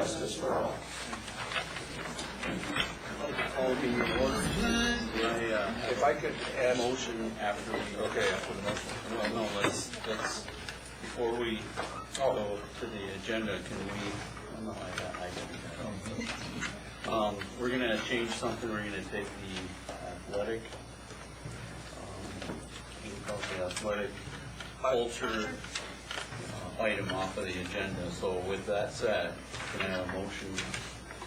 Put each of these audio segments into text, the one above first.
justice for all. Call the meeting to order. If I could ask, Motion after we. okay, after the motion. Well, no, let's, before we go to the agenda, can we, oh, no, I didn't. We're gonna change something, we're gonna take the athletic, athletic culture item off of the agenda. So with that said, can I have a motion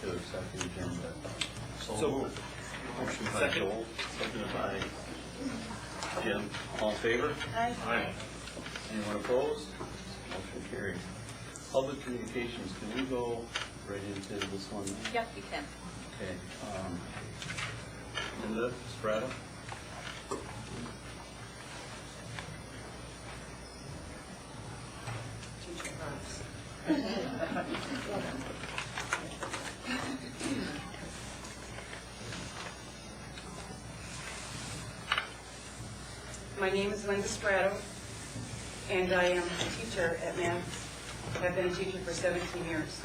to accept the agenda? So moved. Motion by Joel, seconded by Jim. All in favor? Aye. Anyone opposed? Motion carried. Public communications, can we go right into this one? Yep, you can. Okay. Linda Strata? My name is Linda Sprato, and I am a teacher at Mass. I've been a teacher for 17 years.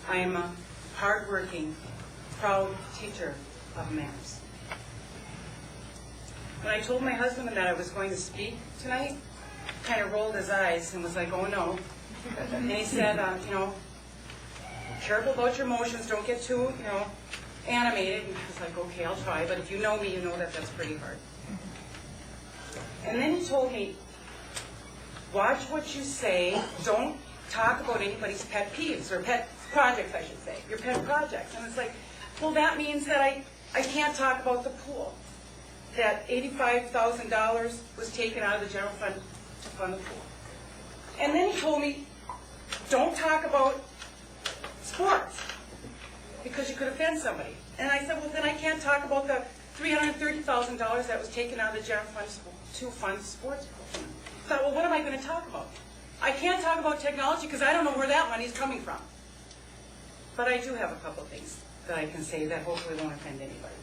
I am a hardworking, proud teacher of Mass. When I told my husband that I was going to speak tonight, he kind of rolled his eyes and was like, oh no. And he said, careful about your emotions, don't get too, animated. And I was like, okay, I'll try, but if you know me, you know that that's pretty hard. And then he told me, watch what you say, don't talk about anybody's pet peeves, or pet projects, I should say, your pet projects. And it's like, well, that means that I can't talk about the pool, that $85,000 was taken out of the general fund to fund the pool. And then he told me, don't talk about sports, because you could offend somebody. And I said, well, then I can't talk about the $330,000 that was taken out of the general fund to fund sports. I thought, well, what am I going to talk about? I can't talk about technology because I don't know where that money is coming from. But I do have a couple of things that I can say that hopefully won't offend anybody.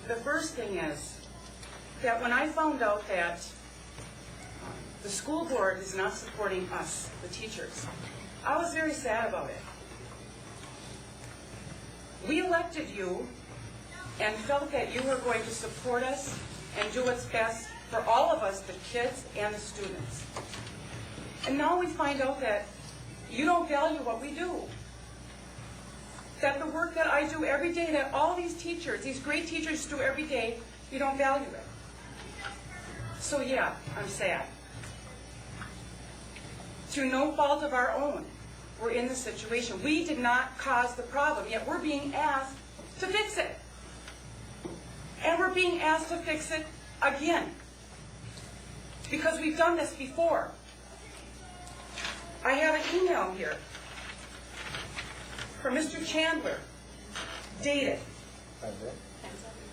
The first thing is that when I found out that the school board is not supporting us, the teachers, I was very sad about it. We elected you and felt that you were going to support us and do what's best for all of us, the kids and the students. And now we find out that you don't value what we do. That the work that I do every day, that all these teachers, these great teachers do every day, you don't value it. So yeah, I'm sad. Through no fault of our own, we're in this situation. We did not cause the problem, yet we're being asked to fix it. And we're being asked to fix it again. Because we've done this before. I have an email here from Mr. Chandler, dated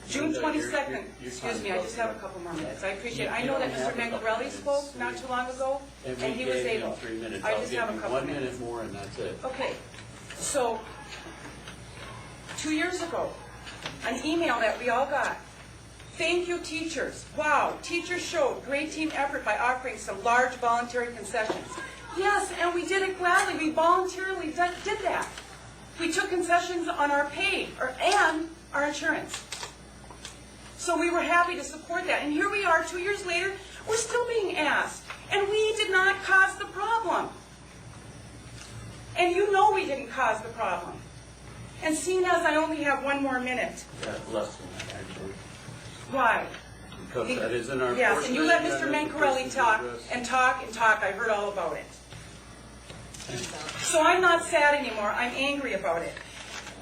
June 22nd. Excuse me, I just have a couple more minutes. I appreciate it. I know that Mr. Mancarelli spoke not too long ago, and he was able. 3 minutes. I just have a couple 1 minutes. minute more and that's it. Okay, so 2 years ago, an email that we all got. Thank you, teachers. Wow, teachers showed great team effort by offering some large voluntary concessions. Yes, and we did it gladly. We voluntarily did that. We took concessions on our pay and our insurance. So we were happy to support that. And here we are 2 years later, we're still being asked. And we did not cause the problem. And you know we didn't cause the problem. And seeing as I only have 1 more minute, Less than that, actually. why? Because that is in our. Yes, and you let Mr. portion of the Mancarelli talk address. and talk and talk. I heard all about it. So I'm not sad anymore. I'm angry about it.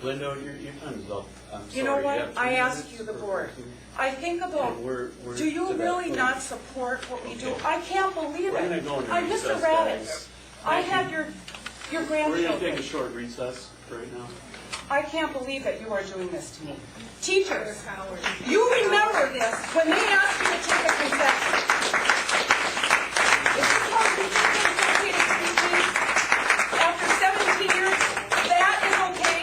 Linda, your time is up. I'm You know sorry. what? have 3 I ask minutes you, the for board. questions? I think about, And we're do you to that really point. not support what we do? I can't believe We're gonna it. go into I'm Mr. recess, Raditz. guys. I Thank have you. your We're going to take grandchildren. a short recess right now. I can't believe that you are doing this to me. Teachers, you remember this when they asked you to take a concession. Is this how teachers are associated with teaching? After 17 years, that is okay?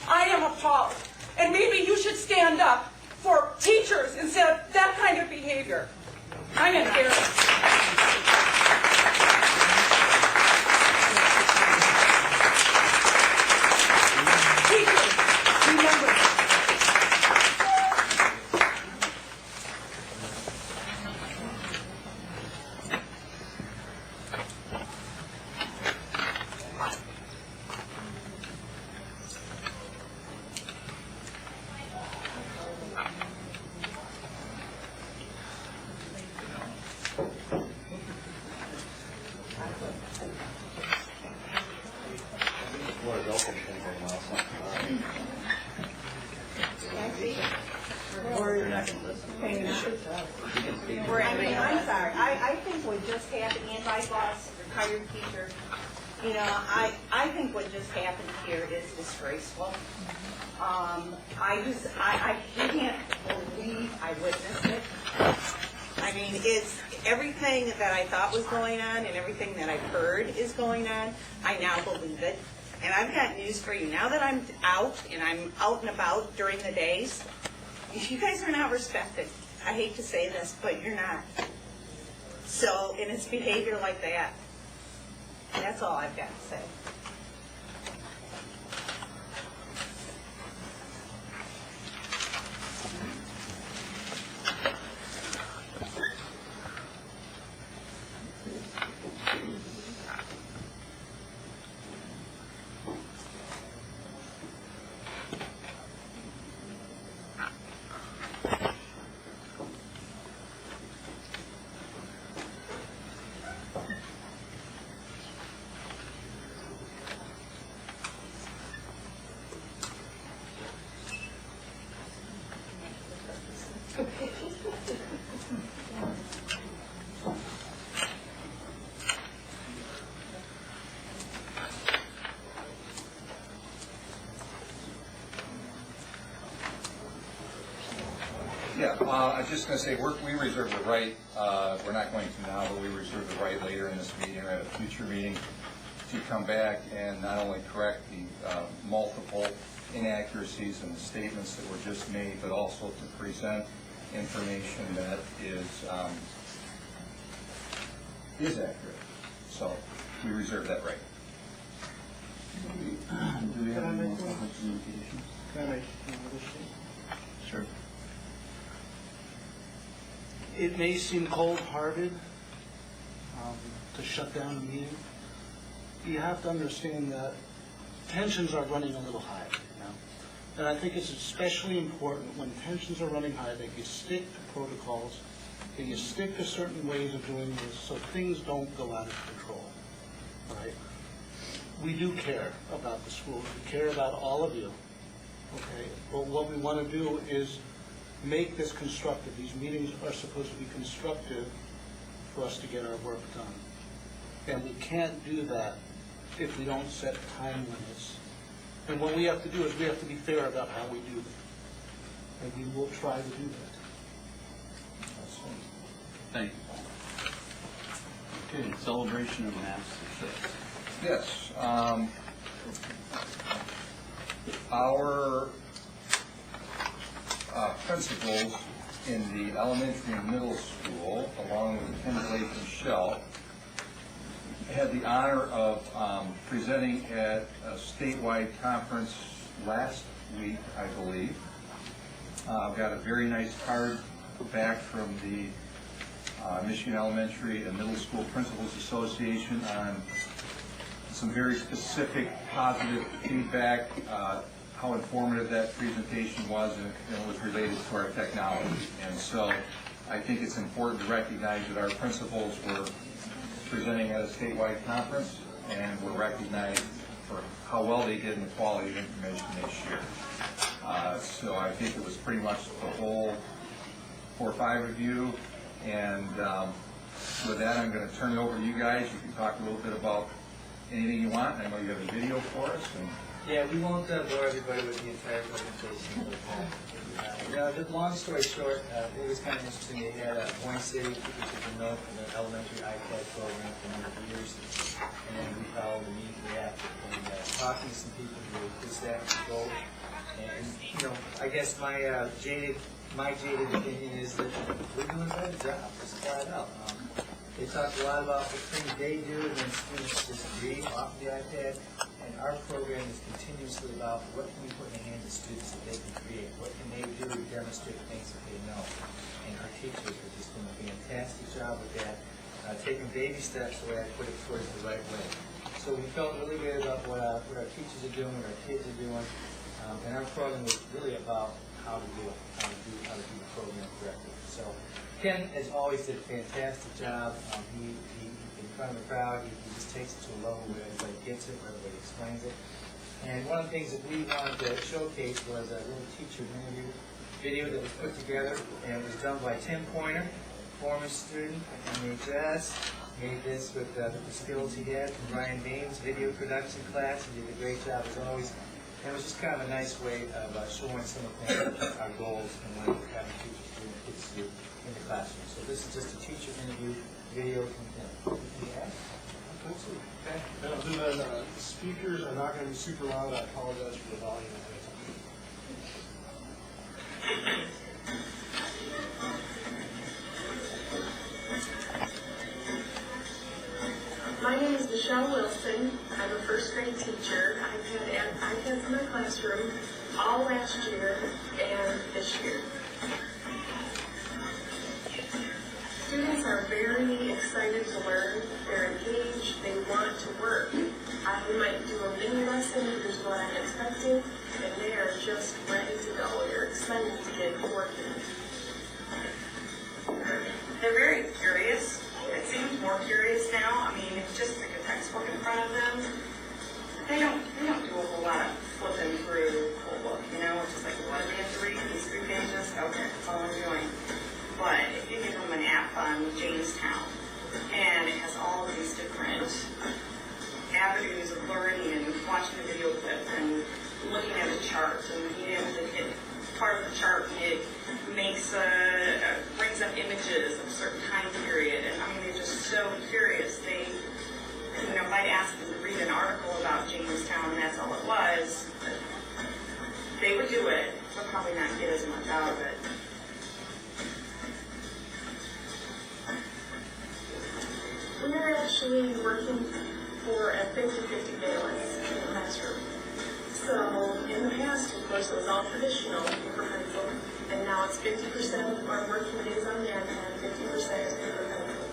I am appalled. And maybe you should stand up for teachers instead of that kind of behavior. I'm embarrassed. I'm sorry, I think what just happened, and my boss, retired teacher, you know, I think what just happened here is disgraceful. I can't believe I witnessed it. I mean, it's everything that I thought was going on and everything that I've heard is going on, I now believe it. And I've got news for you. Now that I'm out and I'm out and about during the days, you guys are not respected. I hate to say this, but you're not. So, and it's behavior like that. That's all I've got to say. Yeah, I was just going to say, we reserve the right, we're not going to now, but we reserve the right later in this meeting or at a future meeting to come back and not only correct the multiple inaccuracies in the statements that were just made, but also to present information that is accurate. So we reserve that right. Do we have any more public communications? Can I make another statement? Sure. It may seem cold-hearted to shut down a meeting. You have to understand that tensions are running a little high now. And I think it's especially important when tensions are running high that you stick to protocols, that you stick to certain ways of doing this so things don't go out of control, right? We do care about the schools. We care about all of you, okay? But what we want to do is make this constructive. These meetings are supposed to be constructive for us to get our work done. And we can't do that if we don't set time limits. And what we have to do is we have to be fair about how we do that. And we will try to do that. Thank you. Okay, celebration of mass success. Yes. Our principals in the elementary and middle school, along with Lieutenant Lathan Shell, had the honor of presenting at a statewide conference last week, I believe. Got a very nice card back from the Michigan Elementary and Middle School Principals Association on some very specific positive feedback, how informative that presentation was, and it was related to our technology. And so I think it's important to recognize that our principals were presenting at a statewide conference and were recognized for how well they did in the quality of information this year. So I think it was pretty much the whole 4 or 5 of you. And with that, I'm going to turn it over to you guys. You can talk a little bit about anything you want. I know you have a video for us. And yeah, we won't bore everybody with the entire presentation. The long story short, it was kind of interesting. They had Point City, which is a note from the elementary iPad program for a number of years, and we followed immediately after. And talking to some people who did staff control, and I guess my jaded opinion is that we're doing a better job. Just flat out. They talked a lot about the things they do, and then students just read off the iPad. And our program is continuously about what can we put in the hands of students that they can create? What can they do to demonstrate things that they know? And our teachers are just doing a fantastic job with that, taking baby steps the way I put it towards the right way. So we felt really good about what our teachers are doing, what our kids are doing, and our program was really about how to do it, how to do the program correctly. So Ken, as always, did a fantastic job. He in front of the crowd, he just takes it to a level where everybody gets it, where everybody explains it. And one of the things that we wanted to showcase was a little teacher interview video that was put together, and it was done by Tim Pointer, former student in the MHS. Made this with the skills he had from Brian Baines' video production class. He did a great job as always. And it was just kind of a nice way of showing some of our goals and what we're having teachers do and kids do in the classroom. So this is just a teacher interview video from Tim. Yeah. Okay. And other than the speakers are not going to be super loud, I apologize for the volume ahead of time. My name is Michelle Wilson. I'm a first grade teacher. I've had iPads in my classroom all last year and this year. Students are very excited to learn. They're engaged. They want to work. I might do a mini lesson, here's what I'm expecting, and they are just ready to go. They're excited to get working. They're very curious. It seems more curious now. I mean, it's just like a textbook in front of them. They don't do a whole lot of flipping through the whole book, you know? It's just like, what do they have to read? These 3 pages? Okay, that's all I'm doing. But if you give them an app on Jamestown, and it has all of these different avenues of learning and watching the video clip and looking at the chart and being able to hit part of the chart and it makes brings up images of a certain time period, and I mean they're just so curious. They, you know, if I'd ask them to read an article about Jamestown and that's all it was, they would do it, but probably not get as much out of it. We're actually working for a 50-50 balance in the classroom. So in the past, of course, it was all traditional paper pencil, and now it's 50% of our working days on the iPad, 50% is paper pencil.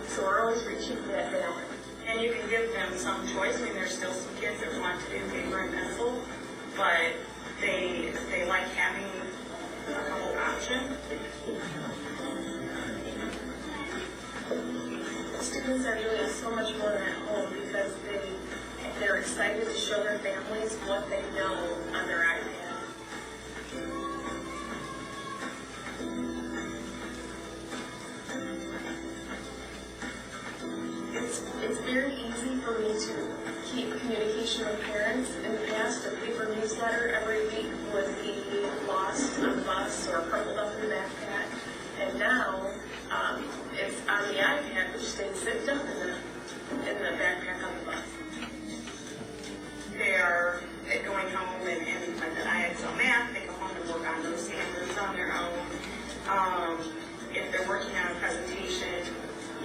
So we're always reaching for that balance. And you can give them some choice. I mean, there's still some kids that want to do paper and pencil, but they like having a couple options. Students are doing so much more at home because they're excited to show their families what they know on their iPad. It's very easy for me to keep communication with parents. In the past, a paper newsletter every week would be lost on the bus or crumpled up in the backpack. And now, it's on the iPad, which stays zipped up in the backpack on the bus. They are going home and like that I excel math, they go home and work on those standards on their own. If they're working on a presentation,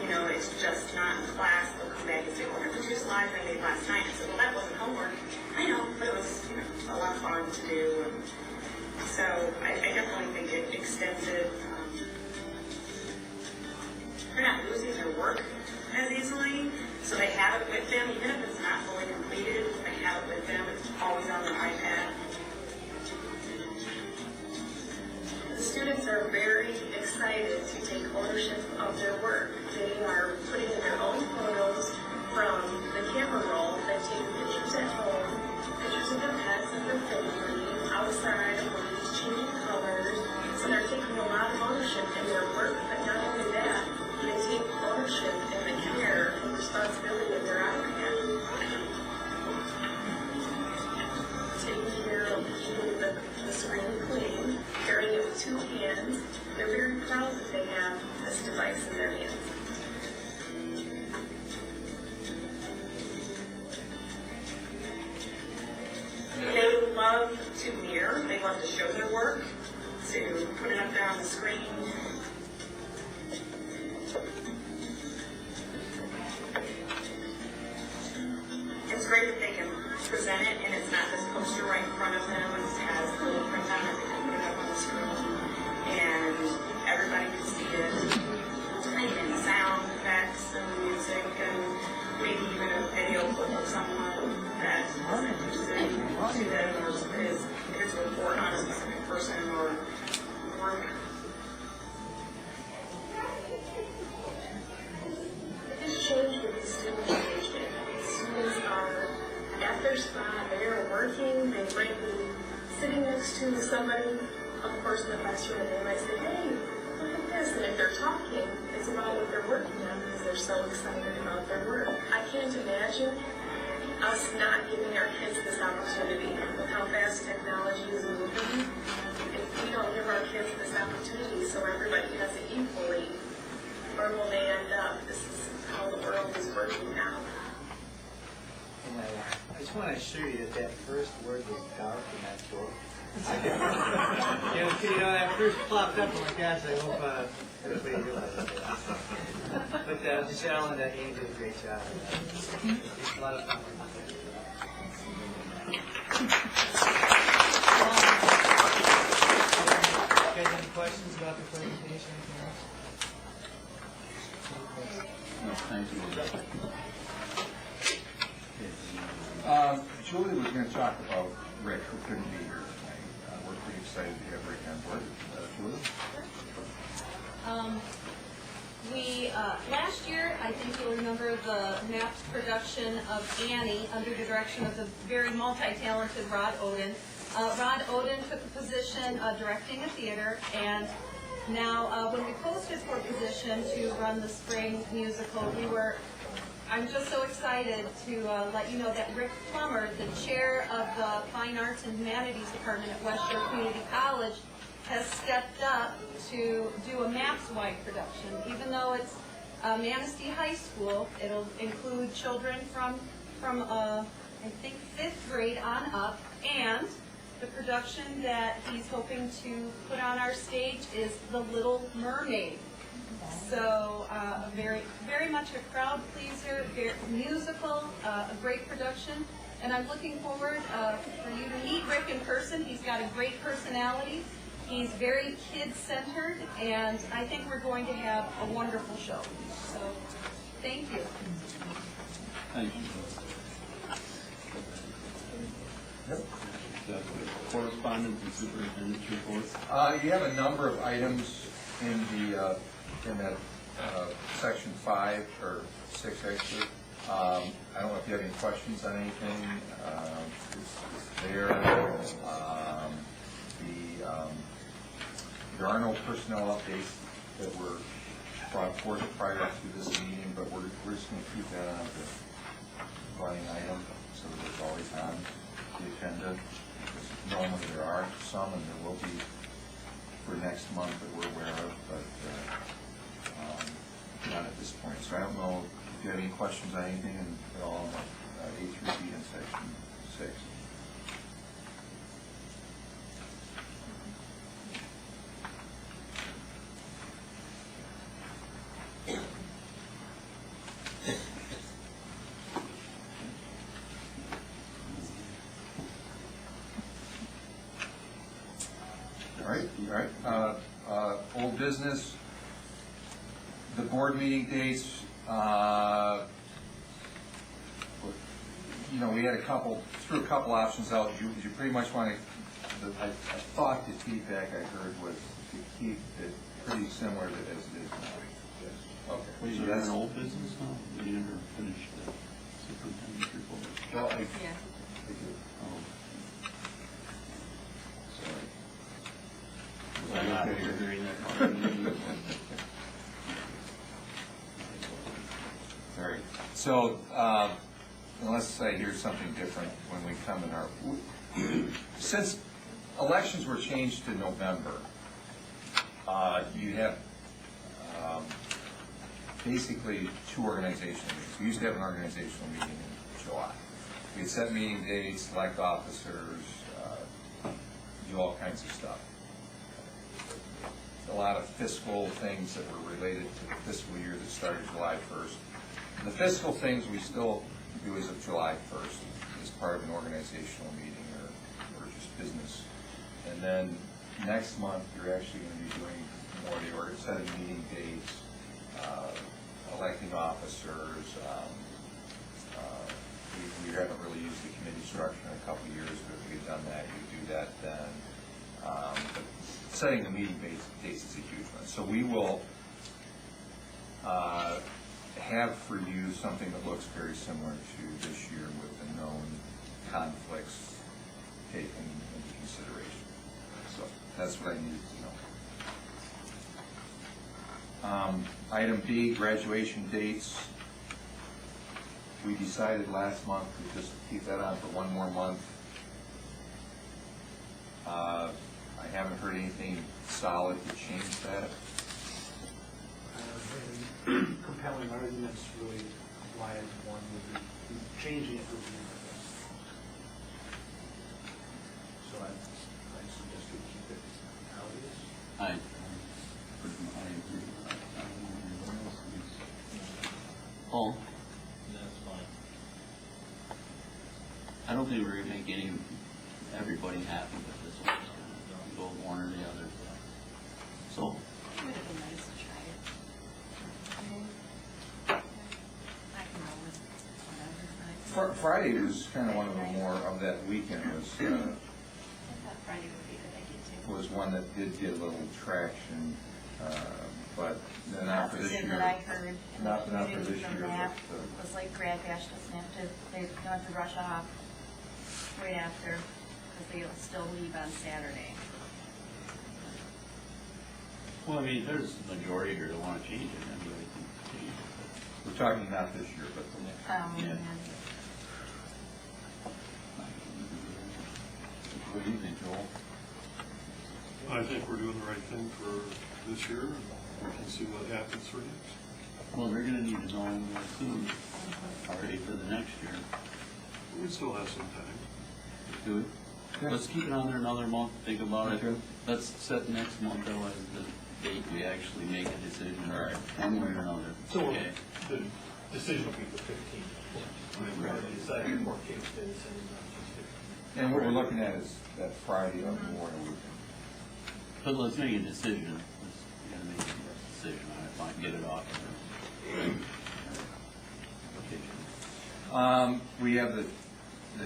you know, it's just not in class, they'll come back and say, well, there's 2 slides I made last night. I said, well, that wasn't homework. I know, but it was, you know, a lot of fun to do. And so I definitely think it extends it. They're not losing their work as easily, so they have it with them, even if it's not fully completed, they have it with them, it's always on their iPad. The students are very excited to take ownership of their work. They are putting in their own photos from the camera roll. They're taking pictures at home, pictures of their pets and their family, outside, where they're just changing colors. So they're taking a lot of ownership in their work, but not only that, they take ownership in the care and responsibility of their iPad. Taking care of keeping the screen clean, carrying it with 2 hands. They're very proud that they have this device in their hands. They love to mirror, they love to show their work, to put it up there on the screen. It's great that they can present it and it's not this poster right in front of them, it has a little print on it, they can put it up on the screen and everybody can see it. And sound effects and music and maybe even a video clip of someone that is interested to them or is here to report on a specific person or group. It has changed with the student engagement. Students are at their spot, they are working, they might be sitting next to somebody, of course, in the classroom, and they might say, hey, look at this. And if they're talking, it's about what they're working on because they're so excited about their work. I can't imagine us not giving our kids this opportunity with how fast technology is moving. If we don't give our kids this opportunity so everybody has it equally, where will they end up? This is how the world is working now. And I just want to assure you that that first word was dark in that book. That first popped up, I'm like, gosh, I hope everybody realizes that. But Michelle and Amy did a great job. It's a lot of fun. You guys any questions about the presentation? No, thank you. Julie was going to talk about Rick, who couldn't be here tonight. We're pretty excited to have Rick on board. Julie? Last year, I think you'll remember the MAPS production of Annie under the direction of the very multi-talented Rod Oden. Rod Oden took a position directing a theater, and now when we posted for a position to run the spring musical, I'm just so excited to let you know that Rick Plummer, the chair of the Fine Arts and Humanities Department at West Shore Community College, has stepped up to do a MAPS-wide production. Even though it's Manistee High School, it'll include children from I think 5th grade on up, and the production that he's hoping to put on our stage is The Little Mermaid. So very, very much a crowd pleaser, very musical, a great production. And I'm looking forward for you to meet Rick in person. He's got a great personality. He's very kid-centered, and I think we're going to have a wonderful show. So, thank you. Thank you. Correspondence and superintendent's reports. You have a number of items in that section 5 or 6 actually. I don't know if you have any questions on anything. It's there. There are no personnel updates that were brought forth prior to this meeting, but we're just going to keep that on the line item so that it's always on the agenda. Because normally there are some, and there will be for next month that we're aware of, but not at this point. So I don't know if you have any questions on anything at all on A through B in section 6. All right. Old business, the board meeting dates, we had threw a couple options out. You pretty much want to, I thought the feedback I heard was to keep it pretty similar as it is now. Okay. Wait, you're in old business now? You never finished the superintendent's report? Well, I did. Oh. Sorry. Was I not here during that part of the meeting? All right. So, unless I hear something different when we come in our... Since elections were changed to November, you have basically 2 organizational meetings. We used to have an organizational meeting in July. We'd set meeting dates, elect officers, do all kinds of stuff. A lot of fiscal things that were related to the fiscal year that started July 1st. The fiscal things we still do as of July 1st as part of an organizational meeting or just business. And then next month, you're actually going to be doing more the setting meeting dates, electing officers. We haven't really used the committee structure in a couple of years, but if we've done that, you do that then. But setting the meeting dates is a huge one. So we will have for you something that looks very similar to this year with the known conflicts taken into consideration. So that's what I needed to know. Item B, graduation dates. We decided last month to just keep that on for one more month. I haven't heard anything solid to change that. Compelling arguments really why one would be changing it would be. So I suggest we keep it how it is. I agree. Paul? That's fine. I don't think we're gonna make everybody happy with this one. It's gonna go one or the other. So, It would have been nice to try it. I can roll with whatever. Friday was kind of one of the more of that weekend I thought Friday would be a good idea too. was one that did get a little traction, but not for this year. Opposite that I heard in the Not for community this from year, that but, was like Grad Bash doesn't have to, they don't have to rush off right after, because they'll still leave on Saturday. well, I mean, there's a majority here that wanna change it, anybody can change it. we're talking not this year, but the next. Yeah. And What do you think, Joel? I think we're doing the right thing for this year, and we can see what happens for next. Well, they're gonna need to know more soon, already for the next year. We still have some time. Do it. Let's keep it on there another month, think about it. Okay. Let's set next month, otherwise the date we actually make a decision, All right. one way or another. So Okay. the decision will be the 15th. We're going to decide in more cases and And what we're looking at is that Friday of Memorial Weekend. But let's make a decision, we gotta make a decision on it, might get it off of there. We have the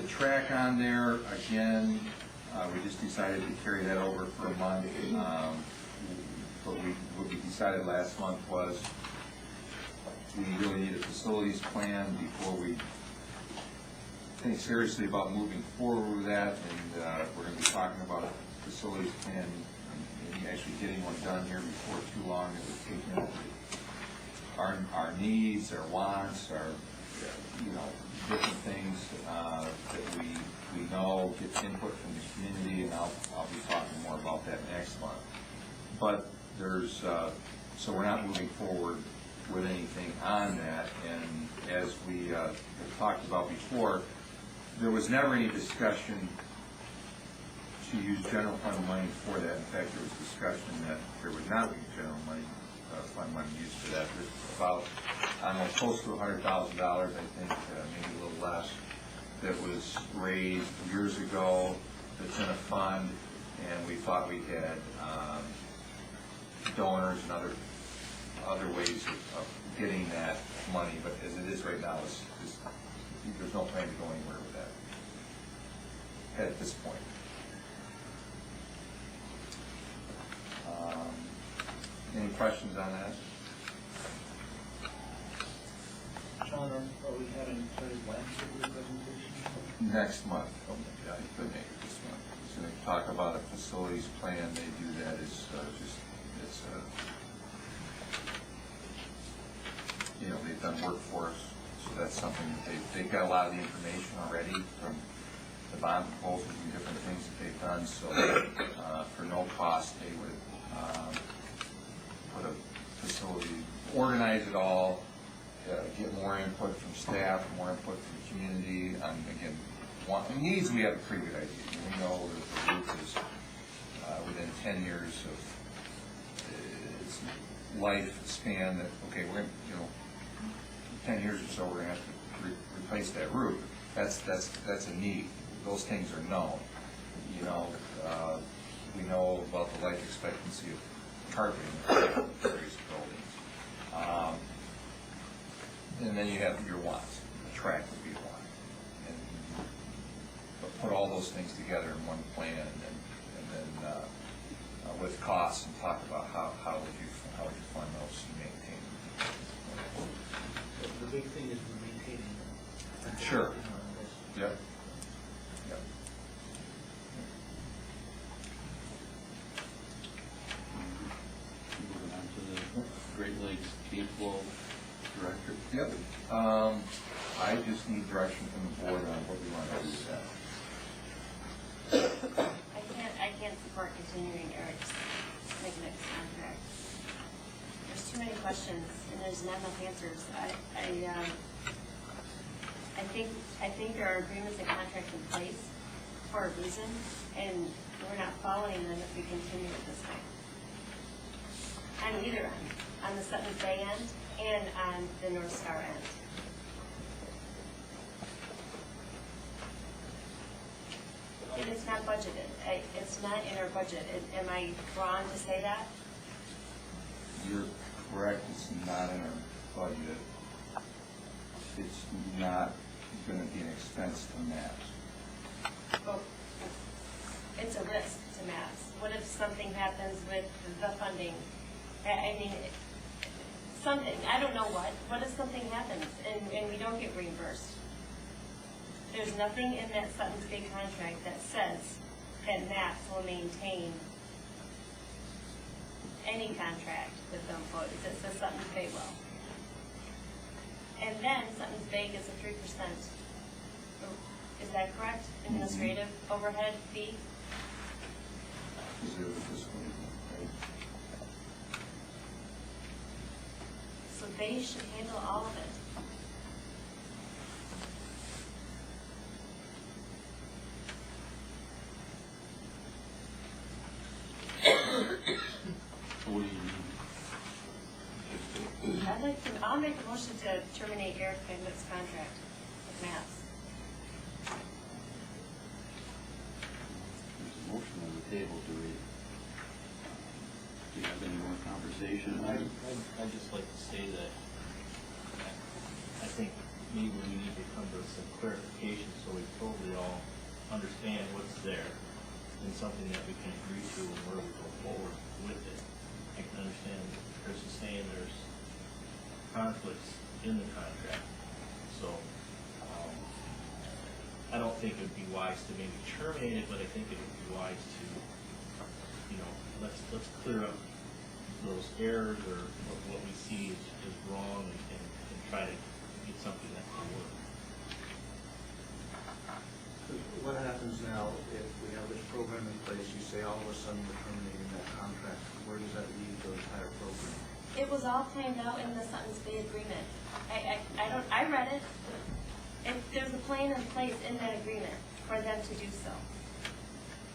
track on there, again, we just decided to carry that over for a month. What we decided last month was we really need a facilities plan before we think seriously about moving forward with that, and we're gonna be talking about a facilities plan and actually getting one done here before too long. It would take into our needs, our wants, our, different things that we know, get input from the community, and I'll be talking more about that next month. But there's, so we're not moving forward with anything on that, and as we have talked about before, there was never any discussion to use general fund money for that. In fact, there was discussion that there would not be general fund money used for that. There's about, I don't know, close to $100,000, I think, maybe a little less, that was raised years ago, that's in a fund, and we thought we had donors and other ways of getting that money, but as it is right now, there's no plan to go anywhere with that at this point. Any questions on that? John, are we having Attorney Blanchard do a presentation? Next month, yeah, you could make it this month. So they talk about a facilities plan, they do that as they've done work for us, so that's something that they've got a lot of the information already from the bond proposals and different things that they've done, so for no cost, they would put a facility, organize it all, get more input from staff, more input from the community, again, needs, we have a pretty good idea. We know that the group is within 10 years of its lifespan, that, okay, we're going to, 10 years or so, we're going to have to replace that roof. That's a need. Those things are known. We know about the life expectancy of carpeting in various buildings. And then you have your wants. The track would be one. But put all those things together in one plan, and then with costs, and talk about how would you fund those and maintain them. The big thing is we're maintaining them. Sure. Yep. Yep. I just need direction from the board on what we want to do with that. I can't support continuing Eric's next contract. There's too many questions and there's not enough answers. I think there are agreements and contracts in place for a reason, and we're not following them if we continue it this way. On either end, on the Sutton Bay end and on the North Star end. It is not budgeted. It's not in our budget. Am I wrong to say that? You're correct, it's not in our budget. It's not gonna be an expense to MAPS. Well, it's a risk to MAPS. What if something happens with the funding? I mean, something, I don't know what. What if something happens and we don't get reimbursed? There's nothing in that Sutton's Bay contract that says that MAPS will maintain any contract with the employees. It says Sutton's Bay will. And then Sutton's Bay gets a 3%. Is that correct? Administrative overhead fee? Is there this one, right? So they should handle all of it. I'll make a motion to terminate Eric Bennett's contract with MAPS. There's a motion on the table, do you have any more conversation? I'd just like to say that I think maybe we need to come to some clarification so we totally all understand what's there and something that we can agree to and where we go forward with it. I can understand Chris is saying there's conflicts in the contract, so I don't think it would be wise to maybe terminate it, but I think it would be wise to, let's clear up those errors or what we see is wrong and try to get something that can work. What happens now if we have this program in place, you say all of a sudden we're terminating that contract, where does that leave the entire program? It was all planned out in the Sutton's Bay agreement. I read it. There's a plan in place in that agreement for them to do so.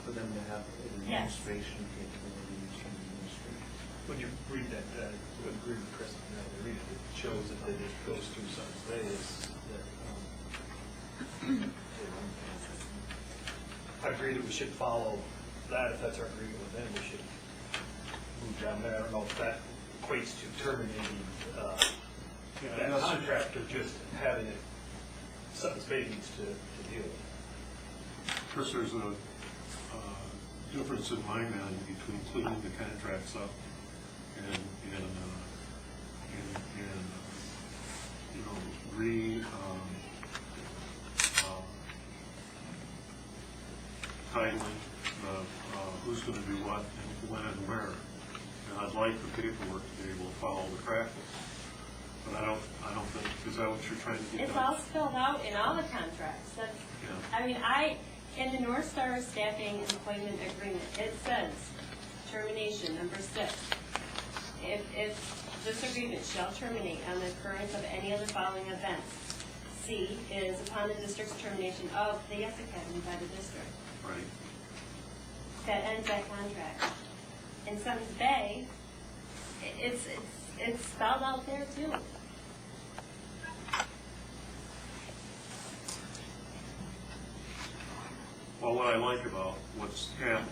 For them to have administration capabilities and administration. When you read that, I would agree with Chris on that. Read it, it shows that it goes through Sutton's Bay is that, I agree that we should follow that. If that's our agreement with them, we should move down there. I don't know if that equates to terminating that contract or just having it, Sutton's Bay needs to deal with. Chris, there's a difference in my mind between cleaning the contracts up and titling who's going to do what and when and where. And I'd like the paperwork to be able to follow the practice. But I don't think, is that what you're trying to get It's done? all spelled out in all the contracts. That's, Yeah. I mean, in the North Star Staffing Employment Agreement, it says, termination, number 6. If this agreement shall terminate on the occurrence of any of the following events. C is upon the district's termination of the YES Academy by the district. Right. That ends that contract. In Sutton's Bay, it's spelled out there too. Well, what I like about what's happening,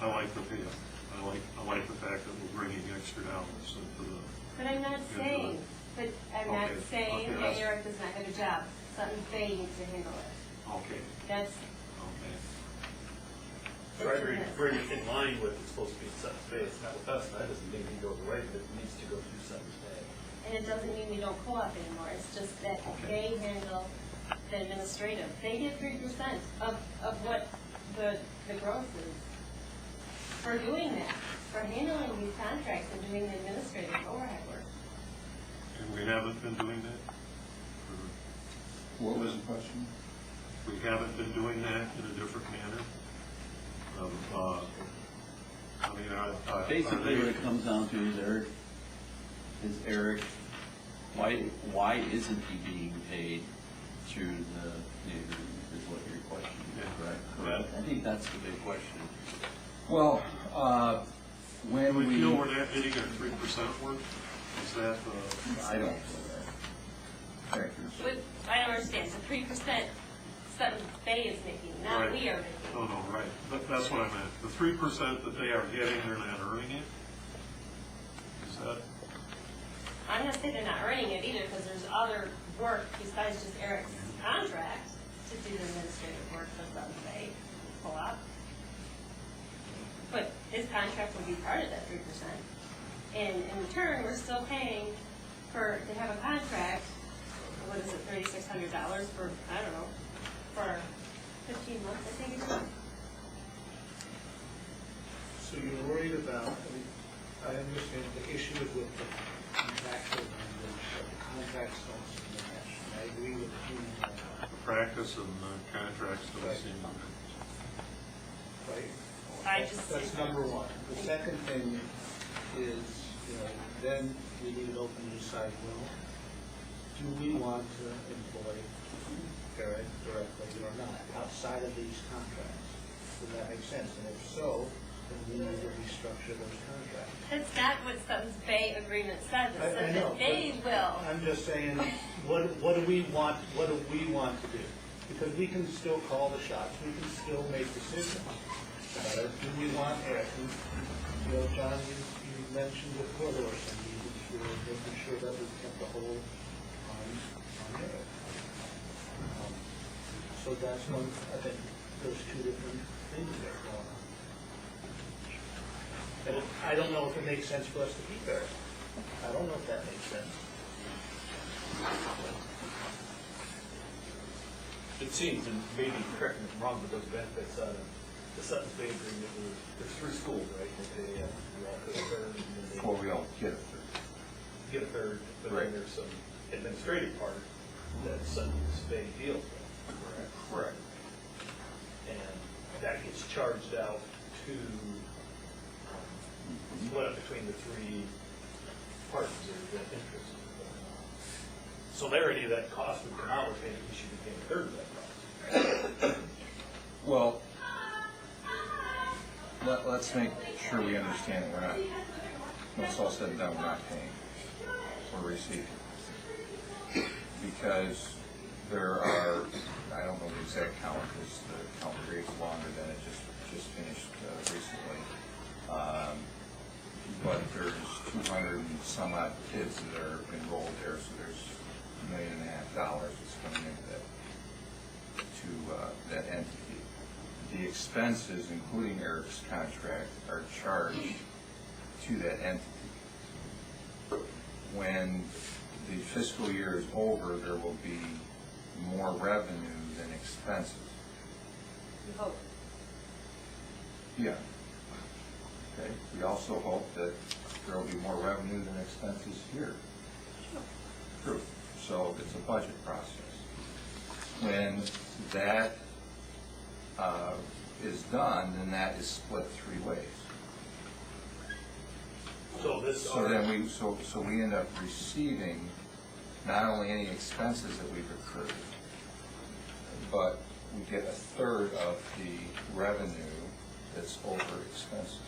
I like the pay. I like the fact that we're bringing extra dollars into the. But I'm not saying that Eric does not have a job. Sutton's Bay needs to handle it. Okay. That's, Okay. So I agree, very in line with it's supposed to be in Sutton's Bay. It's not with us. That doesn't mean it goes away, but it needs to go through Sutton's Bay. and it doesn't mean we don't co-op anymore. It's just that they handle the administrative. They get 3% of what the growth is for doing that, for handling these contracts and doing the administrative overhead work. And we haven't been doing that? What was the question? We haven't been doing that in a different manner? I mean, Basically, what it comes down to is Eric, why isn't he being paid through the agreement, is what your question is, correct? Correct. I think that's the big question. Well, when do we we, feel we're not getting our 3% work? Is that, I don't feel that. Directors. I don't understand, so 3% Seventh Bay is making, not Right. we are making. oh, no, right, that's what I meant. The 3% that they are getting, they're not earning it? Is that, I'm not saying they're not earning it either, because there's other work besides just Eric's contract to do the administrative work for Seventh Bay co-op. But his contract would be part of that 3%. And in return, we're still paying to have a contract, what is it, $3,600 for, I don't know, for 15 months, I think it's. So you're worried about, I understand the issue is with the contractual language, that the contracts don't seem to match. And I agree with you on that, the practice and the contracts don't Right. seem to. right? That's number one. The second thing is, then we need it open to decide, well, do we want to employ Eric directly or not, outside of these contracts? Does that make sense? And if so, then we need to restructure those contracts. That's not what Seventh Bay agreement says. It I says know, that they will. I'm just saying, what do we want to do? Because we can still call the shots, we can still make decisions. Do we want Eric? John, you mentioned the corridors, and making sure that we kept the whole on Eric. So that's one, I think, there's two different things there going on. And I don't know if it makes sense for us to keep Eric. I don't know if that makes sense. It seems, and maybe correct me if I'm wrong, but those benefits out of the Sutton's Bay agreement, they're through schools, right? That they, we all get a third, and then they Well, we don't get a third. get a third, but Right. then there's some administrative part that Sutton's Bay deals with, correct? Correct. And that gets charged out to, split up between the three parties or the interests. So there, any of that cost would come out, we're paying, we should be paying a third of that cost. Well, let's make sure we understand that we're not, when it's all said and done, we're not paying, we're receiving. Because there are, I don't know the exact count, because the count period's longer than it just finished recently. But there's 200 and some odd kids that are enrolled there, so there's $1.5 million that's coming into that entity. The expenses, including Eric's contract, are charged to that entity. When the fiscal year is over, there will be more revenue than expenses. We hope. Yeah. Okay. We also hope that there will be more revenue than expenses here. True. So it's a budget process. When that is done, then that is split three ways. So this. So then we end up receiving not only any expenses that we've accrued, but we get a third of the revenue that's over expenses.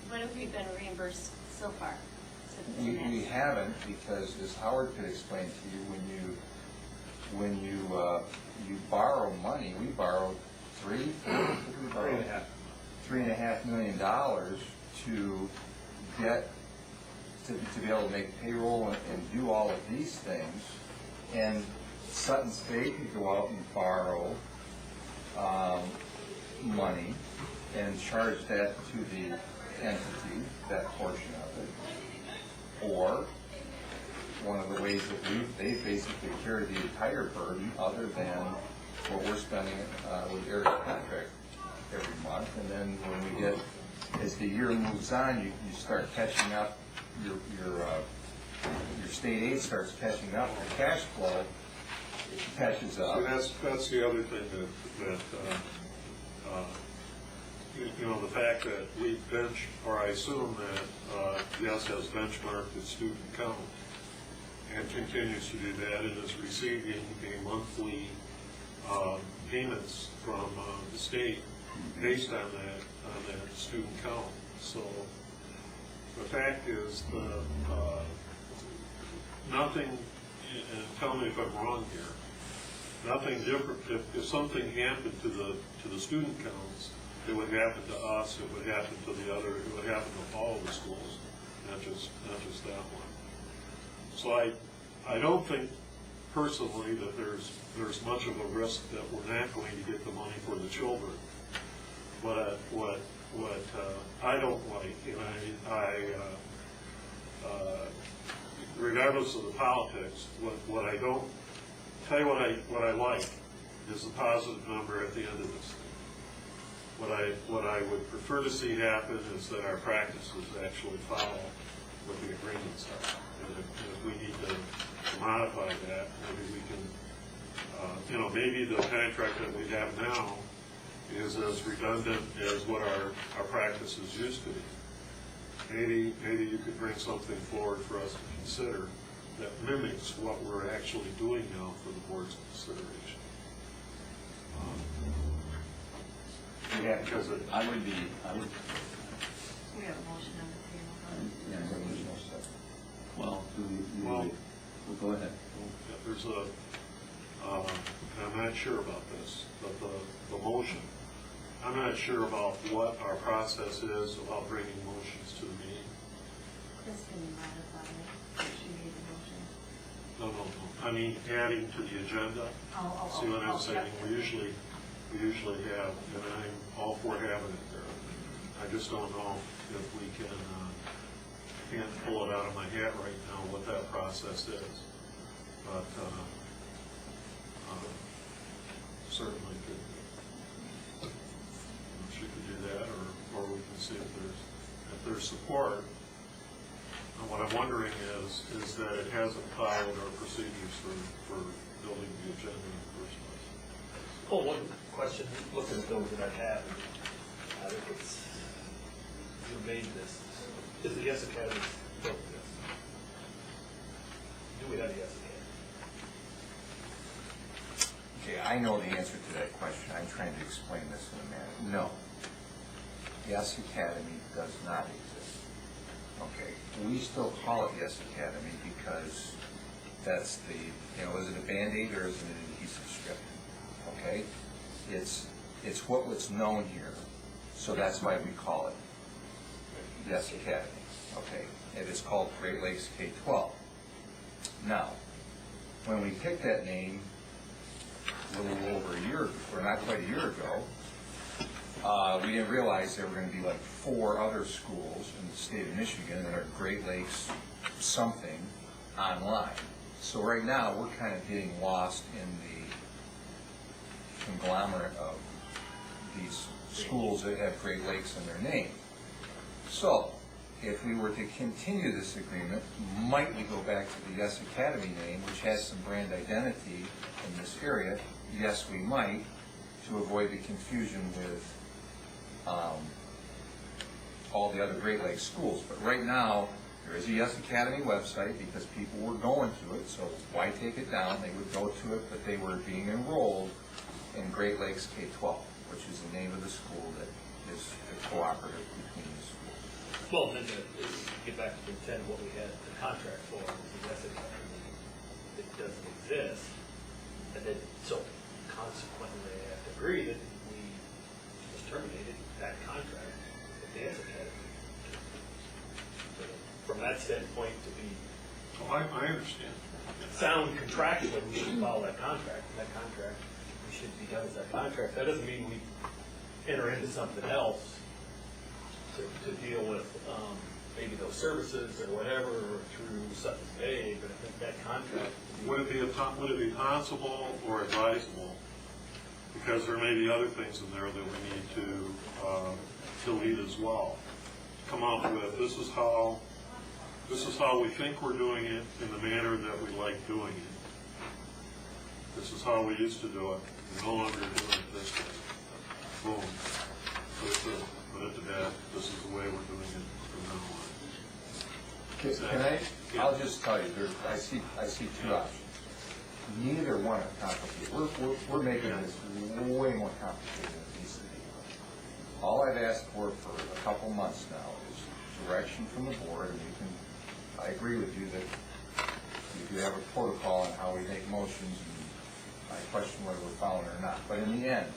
What have we been reimbursed so far? We haven't, because as Howard could explain to you, when you borrow money, we borrowed $3.5 million to get to be able to make payroll and do all of these things. And Sutton's Bay could go out and borrow money and charge that to the entity, that portion of it. Or one of the ways that they basically carry the entire burden, other than what we're spending with Eric's contract every month. And then when we get, as the year moves on, you start catching up your state aid starts catching up, your cash flow catches up. And that's the other thing that you know, the fact that we bench, or I assume that YES has benchmarked its student count and continues to do that and is receiving a monthly payments from the state based on that student count. So the fact is, nothing, and tell me if I'm wrong here, nothing different. If something happened to the student counts, it would happen to us. It would happen to the other. It would happen to all the schools, not just that one. So I don't think personally that there's much of a risk that we're not going to get the money for the children. What I don't like, and regardless of the politics, what I don't tell you what I like is the positive number at the end of this thing. What I would prefer to see happen is that our practices actually follow what the agreements are. And if we need to modify that, maybe we can, maybe the contract that we have now is as redundant as what our practices used to be. Maybe you could bring something forward for us to consider that mimics what we're actually doing now for the board's consideration. Yeah, because We have a motion on the table. Well, Well, go ahead. there's I'm not sure about this, but the motion, I'm not sure about what our process is about bringing motions to the meeting. Chris can modify it. She made the motion. No. I mean, adding to the agenda. See what I'm saying? We usually have, and I'm all for having it there. I just don't know if we can't pull it out of my hat right now what that process is. But certainly she could do that, or we can see if there's support. And what I'm wondering is that it hasn't followed our procedures for building the agenda in the first place. Well, one question, looking at those that I have, I think it's, you made this, is the YES Academy built this? Do we have a YES Academy? Okay, I know the answer to that question. I'm trying to explain this in a manner. No. YES Academy does not exist. Okay, we still call it YES Academy because that's the, is it a Band-Aid or is it an adhesive strip? Okay, it's what's known here, so that's why we call it YES Academy. Okay, it is called Great Lakes K-12. Now, when we picked that name a little over a year, or not quite a year ago, we didn't realize there were going to be like 4 other schools in the state of Michigan that are Great Lakes something online. So right now, we're kind of getting lost in the conglomerate of these schools that have Great Lakes in their name. So, if we were to continue this agreement, might we go back to the YES Academy name, which has some brand identity in this area? Yes, we might, to avoid the confusion with all the other Great Lakes schools. But right now, there is a YES Academy website because people were going to it, so why take it down? They would go to it, but they were being enrolled in Great Lakes K-12, which is the name of the school that is the cooperative between the schools. Well, then to get back to the intent of what we had the contract for, the YES Academy, it doesn't exist. And then, so consequently, they have to agree that we just terminated that contract with the YES Academy. So from that standpoint, to be I understand. sound contractually, we should follow that contract. And that contract, we should be done with that contract. That doesn't mean we enter into something else to deal with maybe those services or whatever, or through Sutton's Bay, but I think that contract. Would it be possible or advisable, because there may be other things in there that we need to delete as well, come up with, this is how This is how we think we're doing it in the manner that we like doing it. This is how we used to do it. We're no longer doing it this way. Boom. Put it to bed. This is the way we're doing it from now on. Can I, I'll just tell you, I see two options. Neither one are complicated. We're making this way more complicated than it needs to be. All I've asked for a couple months now is direction from the board, and you can, I agree with you that you have a protocol on how we make motions, and I question whether we're following it or not. But in the end,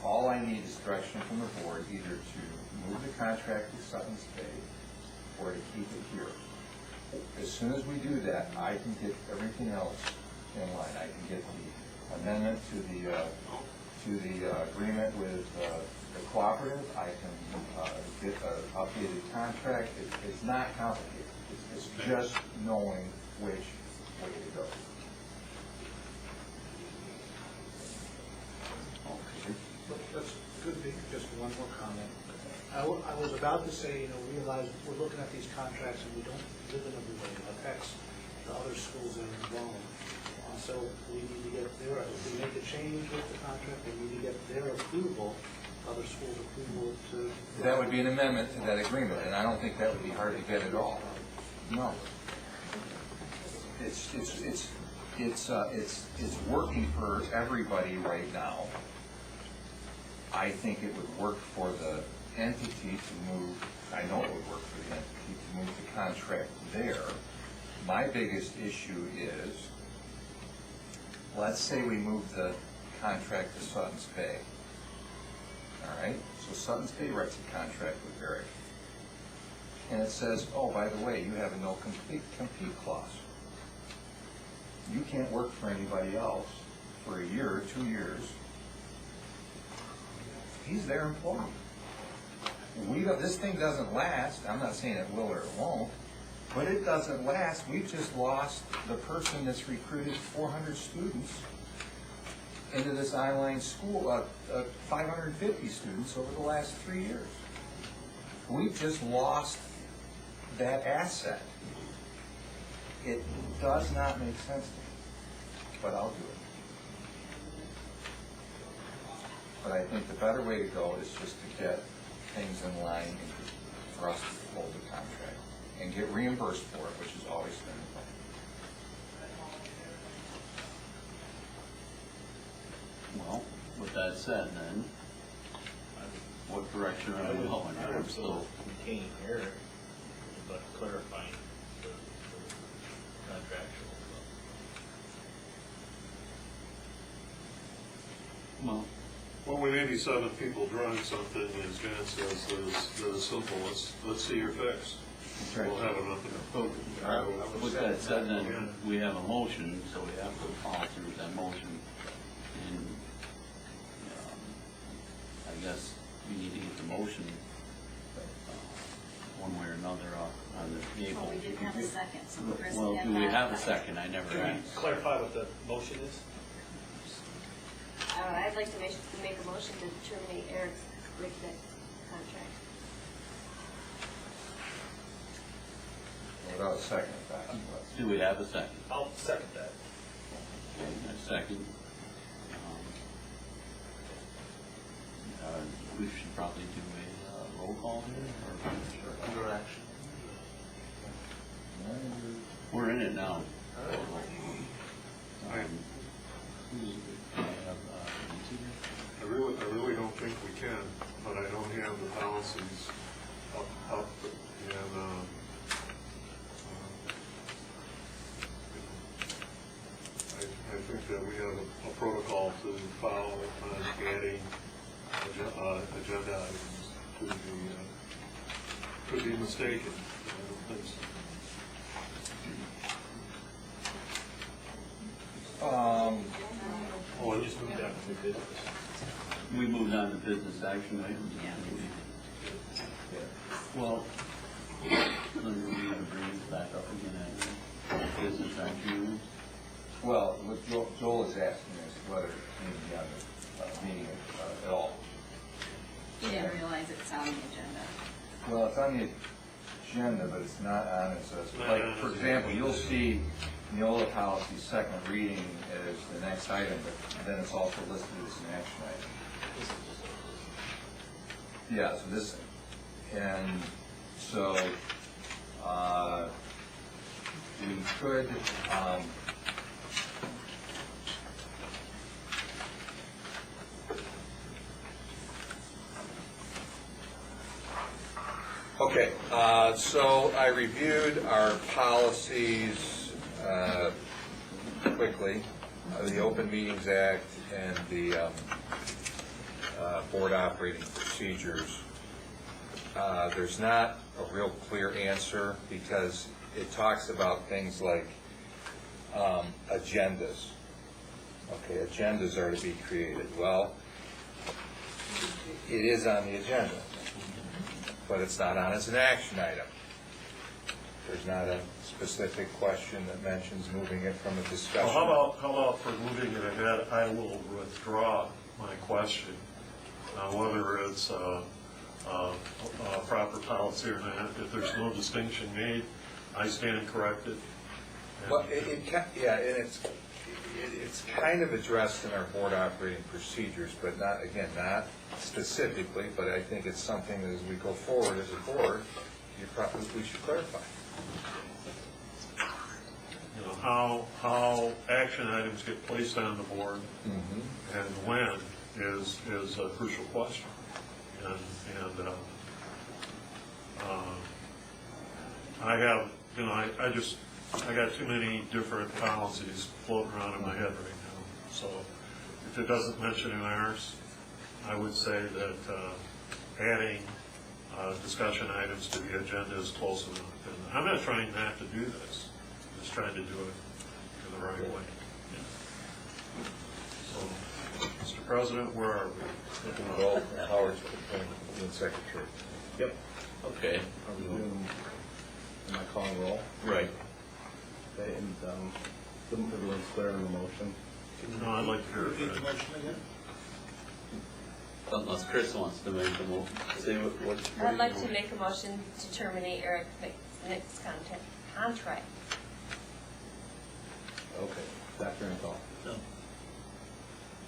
all I need is direction from the board, either to move the contract to Sutton's Bay or to keep it here. As soon as we do that, I can get everything else in line. I can get the amendment to the agreement with the cooperative. I can get an updated contract. It's not complicated. It's just knowing which way to go. That's good, just one more comment. I was about to say, realize we're looking at these contracts and we don't live in everybody. It affects the other schools that are involved. So we need to get their, if we make a change with the contract, we need to get their approval, other schools' approval to. That would be an amendment to that agreement, and I don't think that would be hard to get at all. No. It's working for everybody right now. I think it would work for the entity to move, I know it would work for the entity to move the contract there. My biggest issue is, let's say we move the contract to Sutton's Bay. All right? So Sutton's Bay writes a contract with Barrick. And it says, oh, by the way, you have a no compete clause. You can't work for anybody else for a year or 2 years. He's their employee. This thing doesn't last. I'm not saying it will or it won't, but it doesn't last. We've just lost the person that's recruited 400 students into this online school, 550 students over the last 3 years. We've just lost that asset. It does not make sense to me, but I'll do it. But I think the better way to go is just to get things in line and for us to hold the contract and get reimbursed for it, which has always been the plan. Well, with that said then, what direction are we going? I'm still retaining Eric, but clarifying the contractual Well, we may be 7 people drawing something, as John says, that is simple. Let's see your fix. We'll have enough of it. with that said then, we have a motion, so we have to follow through with that motion. And I guess we need to get the motion one way or another on the table. Well, we didn't have a second, so the person Well, had do we that. have a second? I never asked. Clarify what the motion is? I'd like to make a motion to terminate Eric's Ricknick contract. Without a second, Do we have a second? I'll second that. Okay, a second. We should probably do a roll call here, or under action. We're in it now. I really don't think we can, but I don't have the policies up and I think that we have a protocol to follow on adding agenda items to the, could be mistaken. I don't think so. Oh, I just moved down to new business. We moved on to business action items. Well, then we need to bring it back up again at business action. well, what Joel is asking is whether it can be on the meeting at all. You didn't realize it's on the agenda. Well, it's on the agenda, but it's not on as like, for example, you'll see Neola policy second reading as the next item, but then it's also listed as an action item. Yeah, so this, and so, we could, okay, so I reviewed our policies quickly, the Open Meetings Act and the board operating procedures. There's not a real clear answer because it talks about things like agendas. Okay, agendas are to be created. Well, it is on the agenda, but it's not on as an action item. There's not a specific question that mentions moving it from a discussion. Well, how about for moving it ahead, I will withdraw my question, whether it's a proper policy or not. If there's no distinction made, I stand corrected. Well, yeah, and it's kind of addressed in our board operating procedures, but not, again, not specifically, but I think it's something that as we go forward as a board, we should clarify. You know, how action items get placed on the board and when is a crucial question. And I have, you know, I got too many different policies floating around in my head right now. So if it doesn't mention in ours, I would say that adding discussion items to the agenda is close enough. And I'm not trying not to do this. I'm just trying to do it in the right way. Yeah. So, Mr. President, where are we? Well, Howard's the secretary. Yep. Okay. Are we doing, am I calling roll? Right. Okay, and, everyone's clear on the motion? No, I'd like to hear it. Repeat the motion again? Unless Chris wants to make the motion. Say what I'd like to make a motion to terminate Eric Nick's contract. Okay. Dr. Intal? No.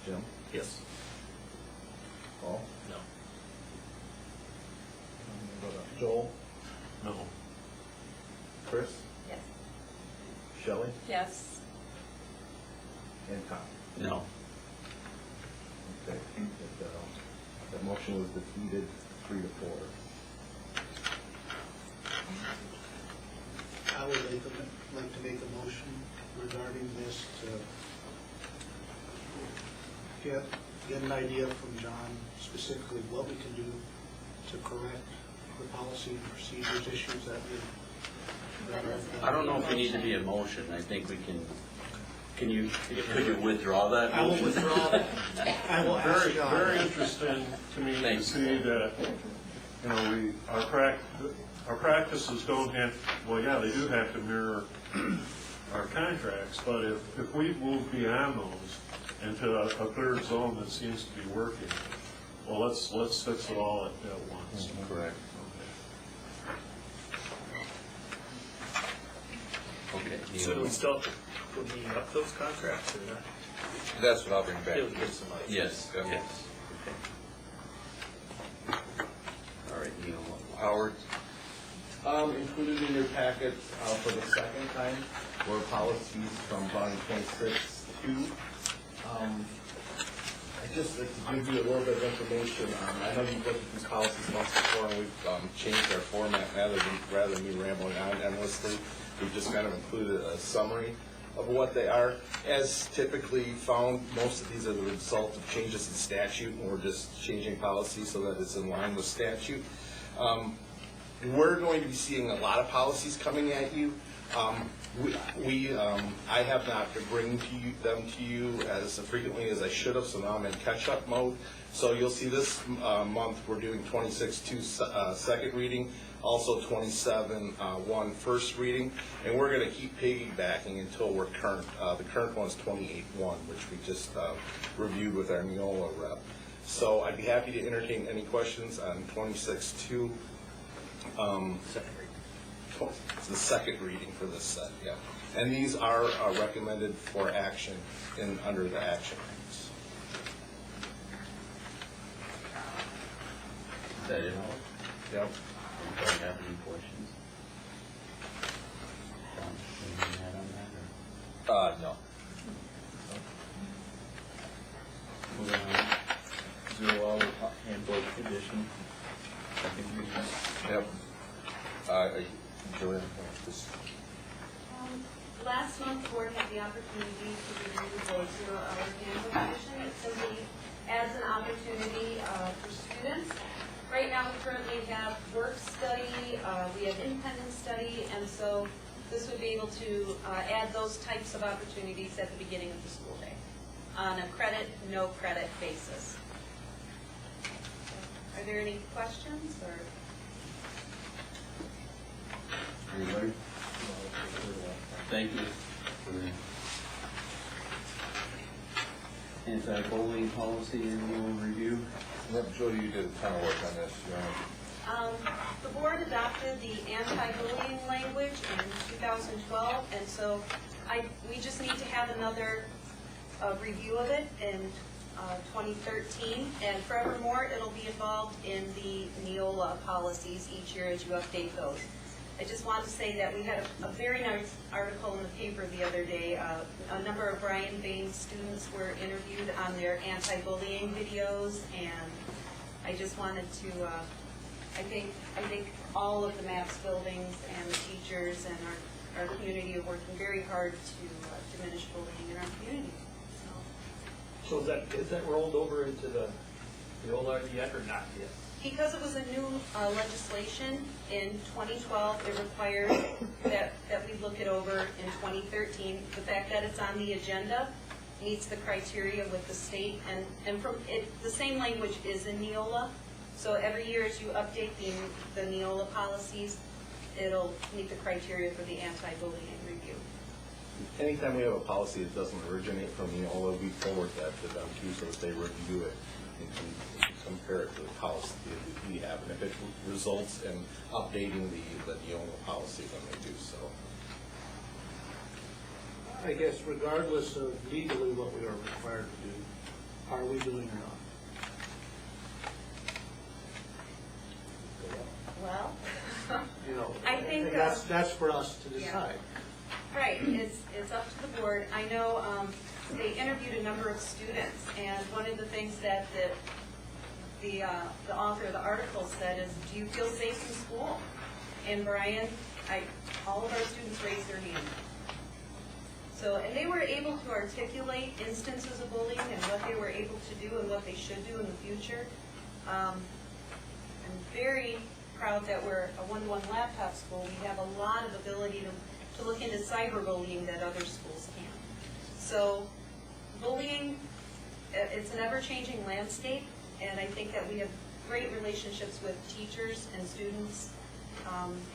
Jim? Yes. Paul? No. Joel? No. Chris? Yes. Shelley? Yes. And Tom? No. Okay. That motion was defeated 3-4. I would like to make a motion regarding this to get an idea from John specifically what we can do to correct the policy and procedures issues that we. I don't know if we need to be a motion. I think we can. Could you withdraw that motion? I will withdraw that. I will ask John. Very interesting to me to see that, you know, our practices don't have, well, yeah, they do have to mirror our contracts, but if we move beyond those into a third zone that seems to be working, well, let's fix it all at once. Correct. Okay. So do we still put me up those contracts or not? That's what I'll bring back. It'll give some idea. Yes, Yeah. yes. Okay. All right, Neil. Howard? Included in your packet for the second time were policies from volume 26-2. I just like to give you a little bit of information. I know you've looked at these policies once before, and we've changed our format rather than me rambling on endlessly. We've just kind of included a summary of what they are. As typically found, most of these are the result of changes in statute, and we're just changing policy so that it's in line with statute. We're going to be seeing a lot of policies coming at you. I have not been bringing them to you as frequently as I should have, so now I'm in catch-up mode. So you'll see this month we're doing 26-2 second reading, also 27-1 first reading, and we're going to keep piggybacking until we're current. The current one is 28-1, which we just reviewed with our Neola rep. So I'd be happy to entertain any questions on 26-2. It's the second reading for this set, yeah. And these are recommended for action under the action items. Is that it? Yep. Anybody have any questions? Anything to add on that, or? No. Moving on, 0 hour handbook edition, second reading. Yep. Joanne, this. Last month, the board had the opportunity to review the 0 hour handbook edition. It simply adds an opportunity for students. Right now, we currently have work study, we have independent study, and so this would be able to add those types of opportunities at the beginning of the school day on a credit, no credit basis. Are there any questions or? Anybody? Thank you. Anti-bullying policy annual review. Jody, you did a ton of work on this. The board adopted the anti-bullying language in 2012, and so we just need to have another review of it in 2013, and forevermore it'll be involved in the Neola policies each year as you update those. I just want to say that we had a very nice article in the paper the other day. A number of Brian Bain students were interviewed on their anti-bullying videos, and I just wanted to, I think all of the MAPS buildings and the teachers and our community are working very hard to diminish bullying in our community. So is that rolled over into the OLAR yet or not yet? Because it was a new legislation in 2012, it required that we look it over in 2013. The fact that it's on the agenda meets the criteria with the state, and from it, the same language is in Neola. So every year as you update the Neola policies, it'll meet the criteria for the anti-bullying review. Anytime we have a policy that doesn't originate from Neola, we forward that to them too, so that they review it and can compare it to the policy that we have. And if it results in updating the Neola policy, then they do so. I guess regardless of legally what we are required to do, are we doing or not? Well, You know, I think that's for us to decide. right, it's up to the board. I know they interviewed a number of students, and one of the things that the author of the article said is, do you feel safe in school? And Brian, all of our students raised their hand. So, and they were able to articulate instances of bullying and what they were able to do and what they should do in the future. I'm very proud that we're a one-to-one laptop school. We have a lot of ability to look into cyberbullying that other schools can't. So bullying, it's an ever-changing landscape, and I think that we have great relationships with teachers and students,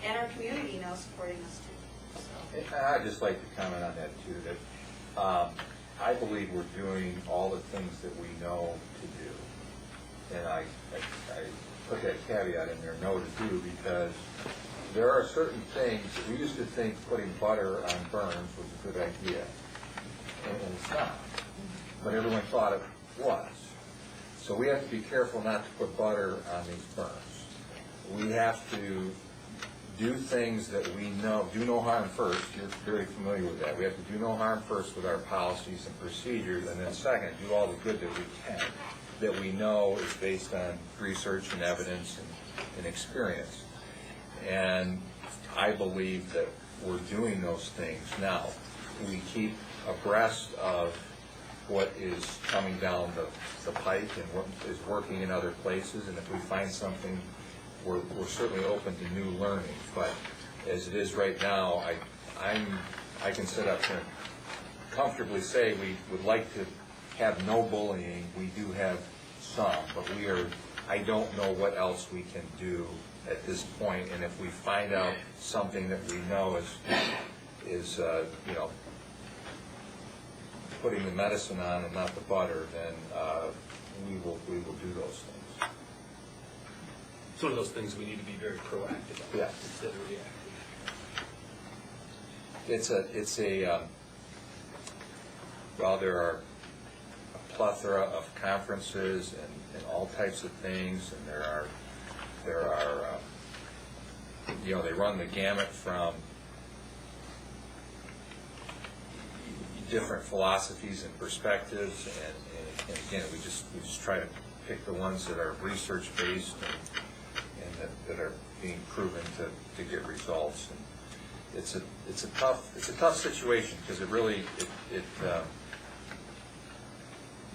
and our community now supporting us too. So. I'd just like to comment on that too, that I believe we're doing all the things that we know to do. And I put that caveat in there, know to do, because there are certain things, we used to think putting butter on burns was a good idea, and it's not. But everyone thought it was. So we have to be careful not to put butter on these burns. We have to do things that we know, do no harm first. You're very familiar with that. We have to do no harm first with our policies and procedures, and then second, do all the good that we can, that we know is based on research and evidence and experience. And I believe that we're doing those things now. We keep abreast of what is coming down the pike and what is working in other places, and if we find something, we're certainly open to new learning. But as it is right now, I can sit up here and comfortably say we would like to have no bullying. We do have some, but I don't know what else we can do at this point. And if we find out something that we know is putting the medicine on and not the butter, then we will do those things. It's one of those things we need to be very proactive about, Yes. instead of reactive. well, there are a plethora of conferences and all types of things, and there are, they run the gamut from different philosophies and perspectives, and again, we just try to pick the ones that are research-based and that are being proven to get results. And it's a tough situation, because it really, it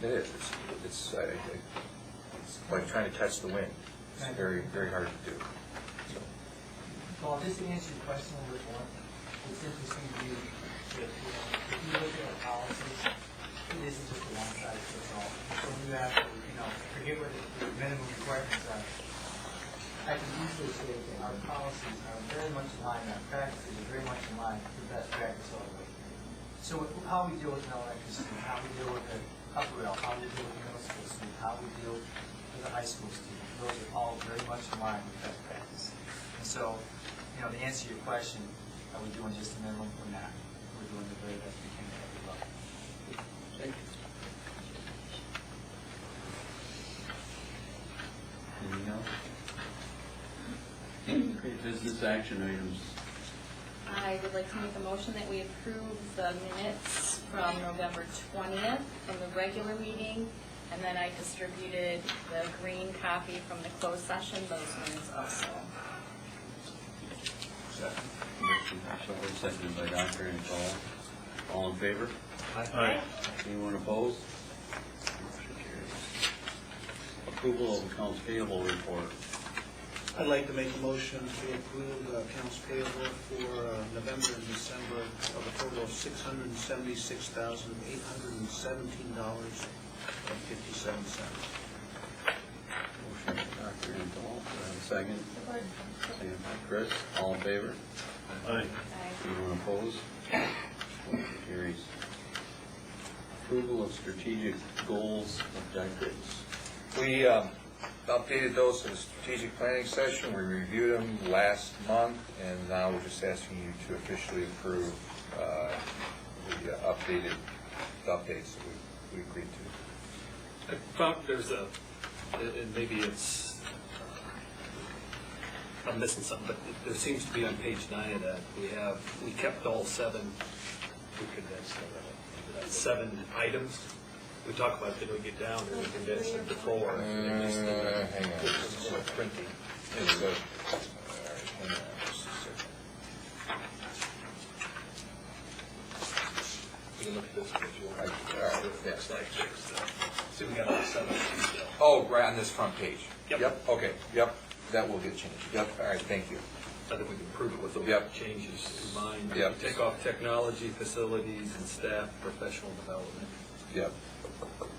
is. It's like trying to catch the wind. It's very, very hard to do. So. Well, just to answer your question a little bit more, it's interesting to me that, if you look at our policies, it isn't just a one-size-fits-all. So when you have, forget what the minimum requirements are, I can easily say that our policies are very much in line, our practices are very much in line with best practice all the way. So how we deal with an elementary student, how we deal with an upper L, how we deal with a middle school student, how we deal with a high school student, those are all very much in line with best practice. And so, to answer your question, are we doing just a minimum or not? We're doing the very best we can at every level. Thank you. Anything else? Okay, business action items. I would like to make a motion that we approve the minutes from November 20th from the regular meeting, and then I distributed the green copy from the closed session, those minutes also. Motion by Shelley, seconded by Dr. Antal. All in favor? Aye. Anyone opposed? Motion carries. Approval of accounts payable report. I'd like to make a motion to approve accounts payable for November and December of a total of $676,817.57. Motion by Dr. Antal. Do I have a second? Second by Chris. All in favor? Aye. Anyone opposed? Motion carries. Approval of strategic goals, objectives. We updated those to the strategic planning session. We reviewed them last month, and now we're just asking you to officially approve the updates that we agreed to. I found there's and maybe I'm missing something, but there seems to be on page 9 of that, we kept all 7 items. We talk about it, we get down and we condense them to 4. Hang on. It's like printing. It's all right, hang on just a second. You can look at this if you want. All right, yes. See, we got all 7. Oh, right on this front page? Yep. Okay, yep, that will get changed. Yep, all right, thank you. I think we can prove it with those Yep. changes in mind. Yep. Take off technology, facilities, and staff, professional development. Yep.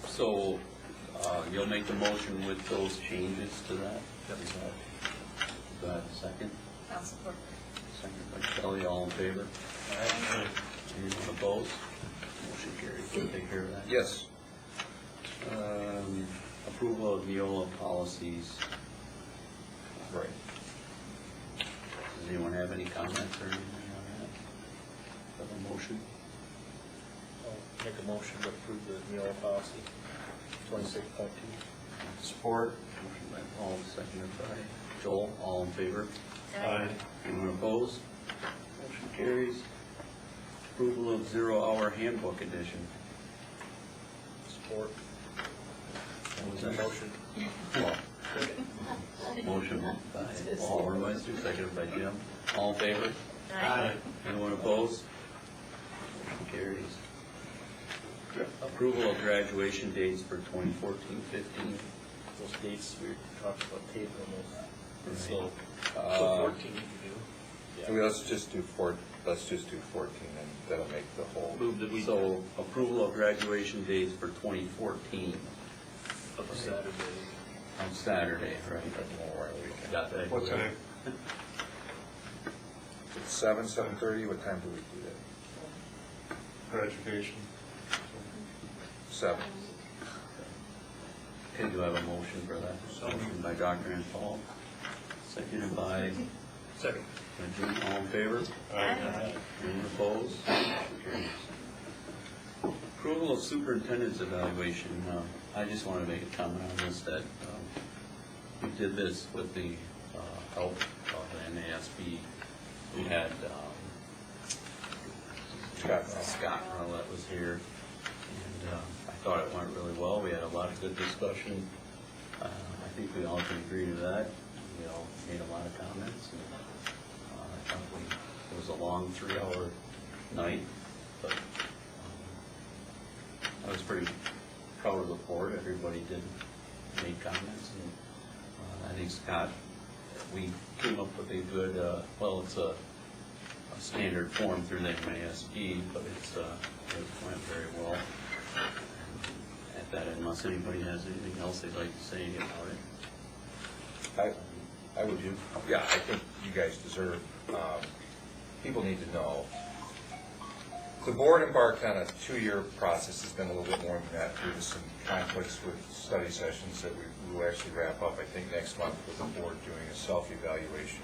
So, you'll make the motion with those changes to that? Yep. Do I have a second? I'll support. Second by Shelley, all in favor? Anyone opposed? Motion carries. We'll take care of that. Yes. Approval of Neola policies. Right. Does anyone have any comments or anything on that? Have a motion? I'll make a motion to approve the Neola policy, 26.2. Support. Motion by Paul, seconded by Joel, all in favor? Aye. Anyone opposed? Motion carries. Approval of 0-hour handbook edition. Support. What was that? Motion. Motion by Paul Ormeister, seconded by Jim. All in favor? Aye. Anyone opposed? Motion carries. Approval of graduation dates for 2014-15. Those dates, we talked about tabling those. So, Uh, 14 you can do. I mean, let's just do 14, and that'll make the whole. Move that we. So, approval of graduation dates for 2014 Of Saturday. on Saturday, right? Memorial Weekend. Got that? What time? It's 7:30, what time do we do that? Graduation. 7. Okay, do I have a motion for that? Motion by Dr. Antal, seconded by Second. Jim, all in favor? Aye. Anyone opposed? Carries. Approval of superintendent's evaluation. I just want to make a comment on this, that we did this with the help of the NASB. We had Scott Rowlett was here, and I thought it went really well. We had a lot of good discussion. I think we all can agree to that. We all made a lot of comments. And, I thought it was a long 3-hour night, but I was pretty proud of the board. Everybody did make comments, and I think Scott, we came up with a good, well, it's a standard form through the MASP, but it went very well. At that, unless anybody has anything else they'd like to say about it. I would do. Yeah, I think you guys deserve, people need to know. The board embarked on a 2-year process. It's been a little bit more than that due to some conflicts with study sessions that we will actually wrap up, I think, next month with the board doing a self-evaluation.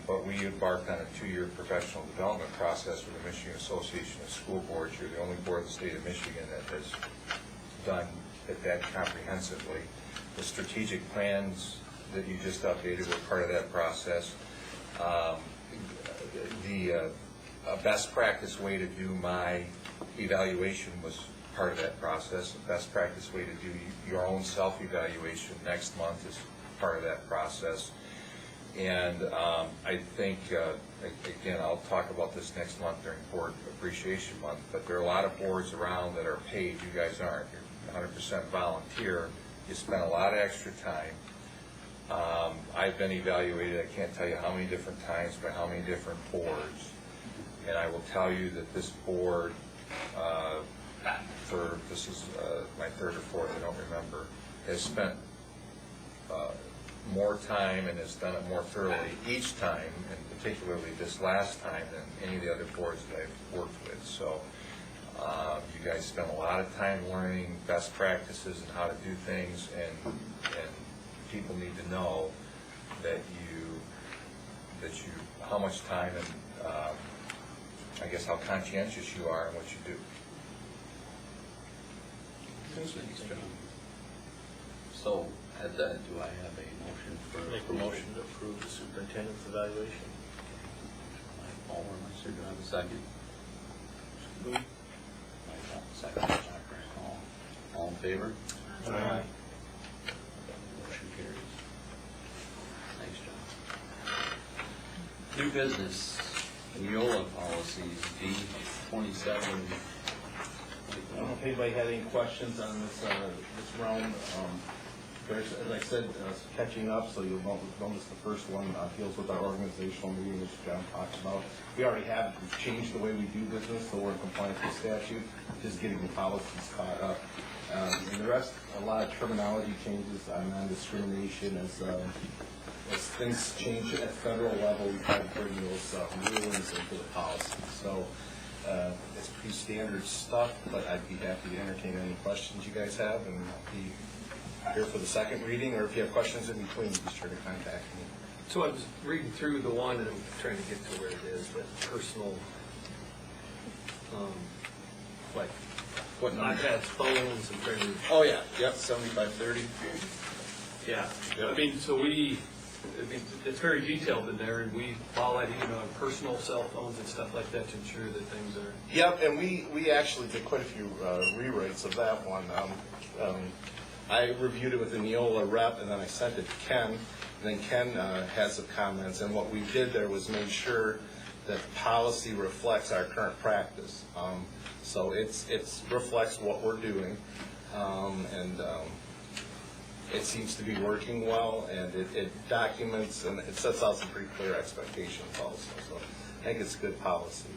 But we embarked on a 2-year professional development process with the Michigan Association of School Boards. You're the only board in the state of Michigan that has done it that comprehensively. The strategic plans that you just updated were part of that process. A best practice way to do my evaluation was part of that process. A best practice way to do your own self-evaluation next month is part of that process. And I think, again, I'll talk about this next month during Board Appreciation Month, but there are a lot of boards around that are paid. You guys aren't. You're 100% volunteer. You spend a lot of extra time. I've been evaluated, I can't tell you how many different times by how many different boards. And I will tell you that this board, this is my 3rd or 4th, I don't remember, has spent more time and has done it more thoroughly each time, and particularly this last time, than any of the other boards that I've worked with. So you guys spend a lot of time learning best practices and how to do things, and people need to know that how much time and I guess how conscientious you are in what you do. Thanks, John. So, at that, do I have a motion for? Make a motion to approve the superintendent's evaluation. Paul Warmeister, do I have a second? Second, Jack Ryan. All in favor? Aye. Motion carries. Thanks, John. New business, Neola policies, D27. I don't know if anybody had any questions on this round. There's, as I said, catching up, so you'll notice the first one deals with our organizational meeting, which John talked about. We already have changed the way we do business, so we're in compliance with statute, just getting the policies caught up. And the rest, a lot of terminology changes on non-discrimination as things change at federal level. We try to bring those rulings into the policy. So it's pretty standard stuff, but I'd be happy to entertain any questions you guys have, and I'll be here for the second reading, or if you have questions in between, be sure to contact me. So I was reading through the one, and I'm trying to get to where it is, but personal, like, What number? iPads, phones, and trying to. Oh, yeah, yep, 7530. Yeah, Yep. I mean, so it's very detailed in there, and we follow that even on personal cell phones and stuff like that to ensure that things are. Yep, and we actually did quite a few rewrites of that one. I reviewed it with the Neola rep, and then I sent it to Ken, and then Ken has some comments, and what we did there was made sure that the policy reflects our current practice. So it reflects what we're doing, and it seems to be working well, and it documents, and it sets out some pretty clear expectations also. So I think it's good policy.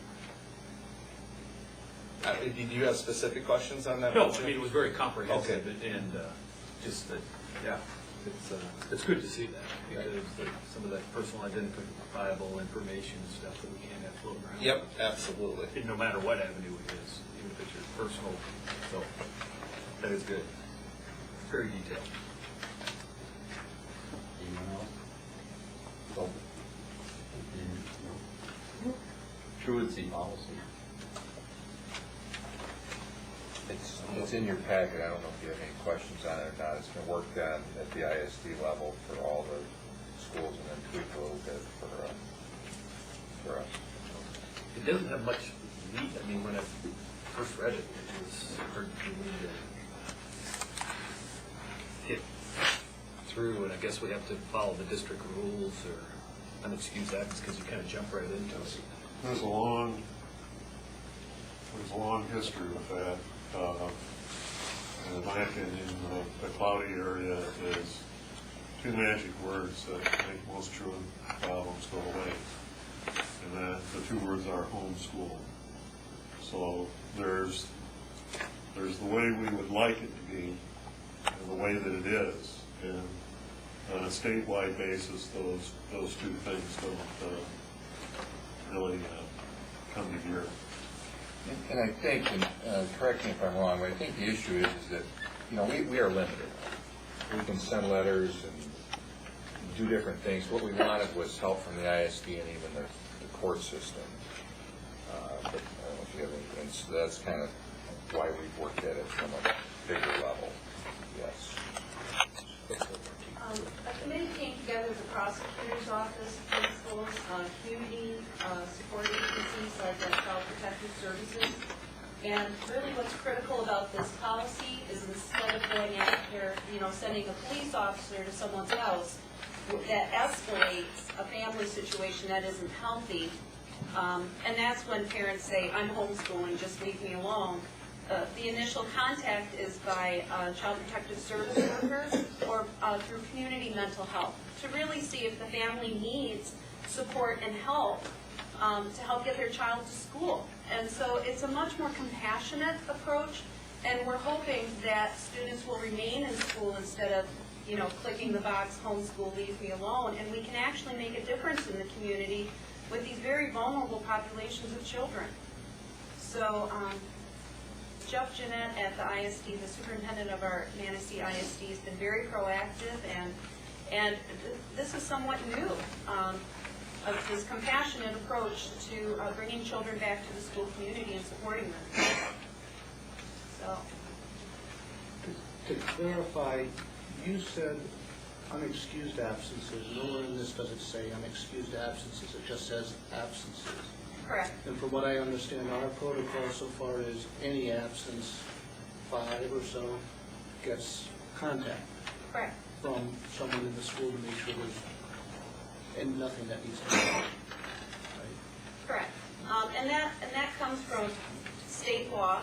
Did you have specific questions on that? No, I mean, it was very comprehensive, Okay. and just that, yeah, it's good to see that, because some of that personal identifiable information and stuff that we can't have floating around. Yep, absolutely. And no matter what avenue it is, even if it's your personal, so that is good. Very detailed. Anyone else? truancy policy. It's in your packet, I don't know if you have any questions on it or not. It's been worked on at the ISD level for all the schools and then tweaked a little bit for us. It doesn't have much meat. I mean, when I first read it, it was hard for me to hit through, and I guess we have to follow the district rules or unexcused acts because you kind of jump right into it. There's a long history with that. And in my opinion, the cloudy area is two magic words that make most truant problems go away. And that the two words are homeschool. So there's the way we would like it to be and the way that it is. And on a statewide basis, those two things don't really come together. And I think, and correct me if I'm wrong, but I think the issue is that, you know, we are limited. We can send letters and do different things. What we wanted was help from the ISD and even the court system. But I don't know if you have any, and so that's kind of why we've worked at it from a bigger level. Yes. A committee came together with the prosecutor's office, principals, community support agencies like Child Protective Services. And really what's critical about this policy is instead of going after, sending a police officer to someone's house, that escalates a family situation that isn't healthy. And that's when parents say, I'm homeschooling, just leave me alone. The initial contact is by Child Protective Service workers or through community mental health to really see if the family needs support and help to help get their child to school. And so it's a much more compassionate approach, and we're hoping that students will remain in school instead of clicking the box, homeschool, leave me alone, and we can actually make a difference in the community with these very vulnerable populations of children. So Jeff Jeanette at the ISD, the superintendent of our Manistee ISD, has been very proactive, and this is somewhat new, of this compassionate approach to bringing children back to the school community and supporting them. So, To clarify, you said unexcused absences. Nowhere in this does it say unexcused absences. It just says absences. correct. And from what I understand, our protocol so far is any absence, 5 or so, gets contact Correct. from someone in the school to make sure there's and nothing that needs to be done. Right? Correct. And that comes from state law,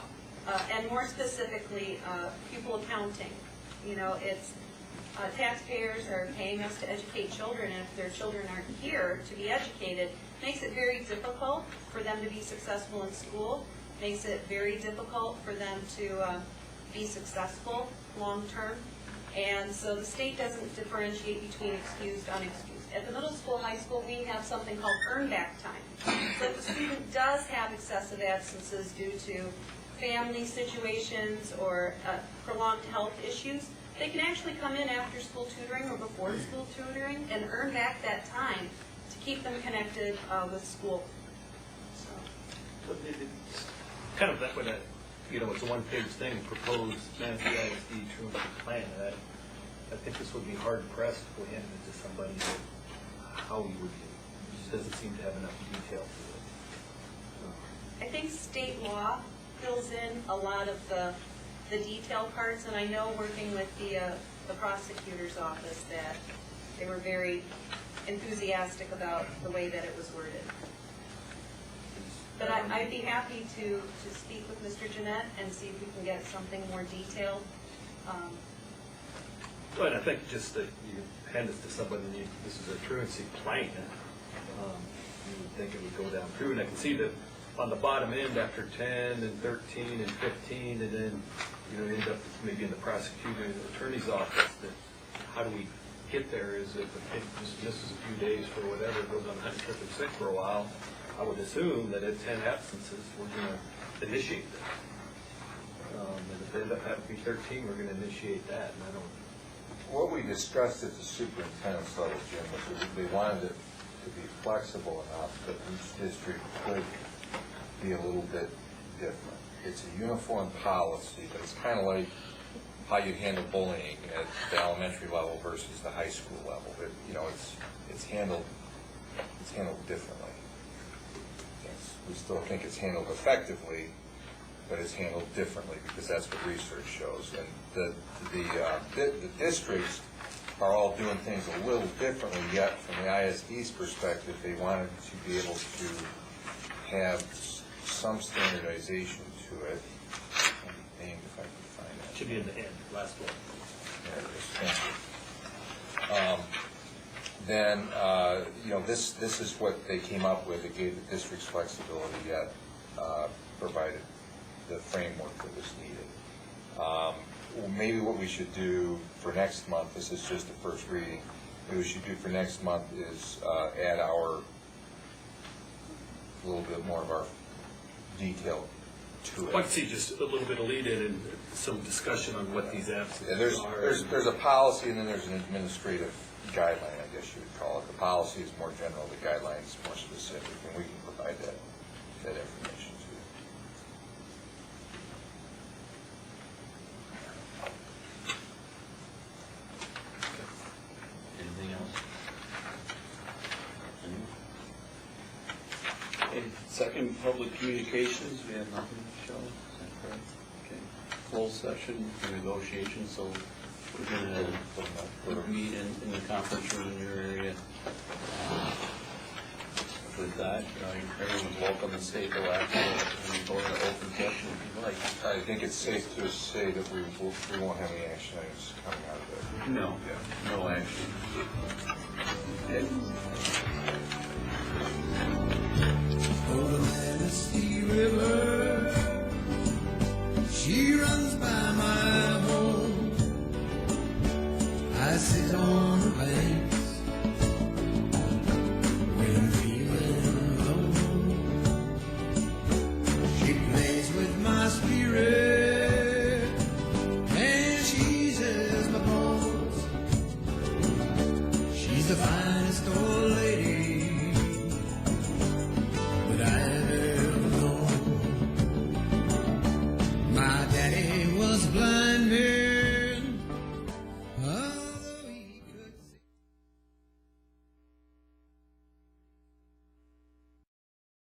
and more specifically, pupil accounting. It's taxpayers are paying us to educate children, and if their children aren't here to be educated, it makes it very difficult for them to be successful in school, makes it very difficult for them to be successful long-term. And so the state doesn't differentiate between excused, unexcused. At the middle school, high school, we have something called earn back time. So if the student does have excessive absences due to family situations or prolonged health issues, they can actually come in after school tutoring or before school tutoring and earn back that time to keep them connected with school. But it's kind of that way that, it's a one-page thing, proposed Manistee ISD truancy plan. And I think this would be hard pressed if we handed it to somebody how we would do it. It just doesn't seem to have enough detail to it. I think state law fills in a lot of the detail parts, and I know working with the prosecutor's office that they were very enthusiastic about the way that it was worded. But I'd be happy to speak with Mr. Jeanette and see if we can get something more detailed. But I think just that you hand this to somebody, and this is a truancy plan, you would think it would go down through. And I can see that on the bottom end after 10 and 13 and 15, and then end up maybe in the prosecutor and the attorney's office, that how do we get there? Is if the kid just misses a few days for whatever, goes on uninterrupted sick for a while, I would assume that at 10 absences, we're going to initiate that. And if they end up having to be 13, we're going to initiate that. And I don't. What we discussed at the superintendent's level, Jim, was that they wanted it to be flexible enough that each district could be a little bit different. It's a uniform policy, but it's kind of like how you handle bullying at the elementary level versus the high school level. It's handled differently. We still think it's handled effectively, but it's handled differently because that's what research shows. And the districts are all doing things a little differently, yet from the ISD's perspective, they wanted to be able to have some standardization to it. If I can find that. Should be in the end, last one. There it is. Thank you. Then, this is what they came up with. It gave the districts flexibility, yet provided the framework that was needed. Maybe what we should do for next month, this is just the first reading, what we should do for next month is add a little bit more of our detail to it. I'd like to see just a little bit of lead-in and some discussion on what these apps Yeah, are. there's a policy and then there's an administrative guideline, I guess you would call it. The policy is more general, the guideline is more specific, and we can provide that information to you. Anything else? Okay, second, public communications, we have nothing to show, is that correct? Okay, closed session for negotiations, so we're gonna meet in the conference room in your area. With that, everyone's welcome to stay till after we go to open session if you'd like. I think it's safe to say that we won't have any action items coming out of it. No, no action. Okay. Oh, the man is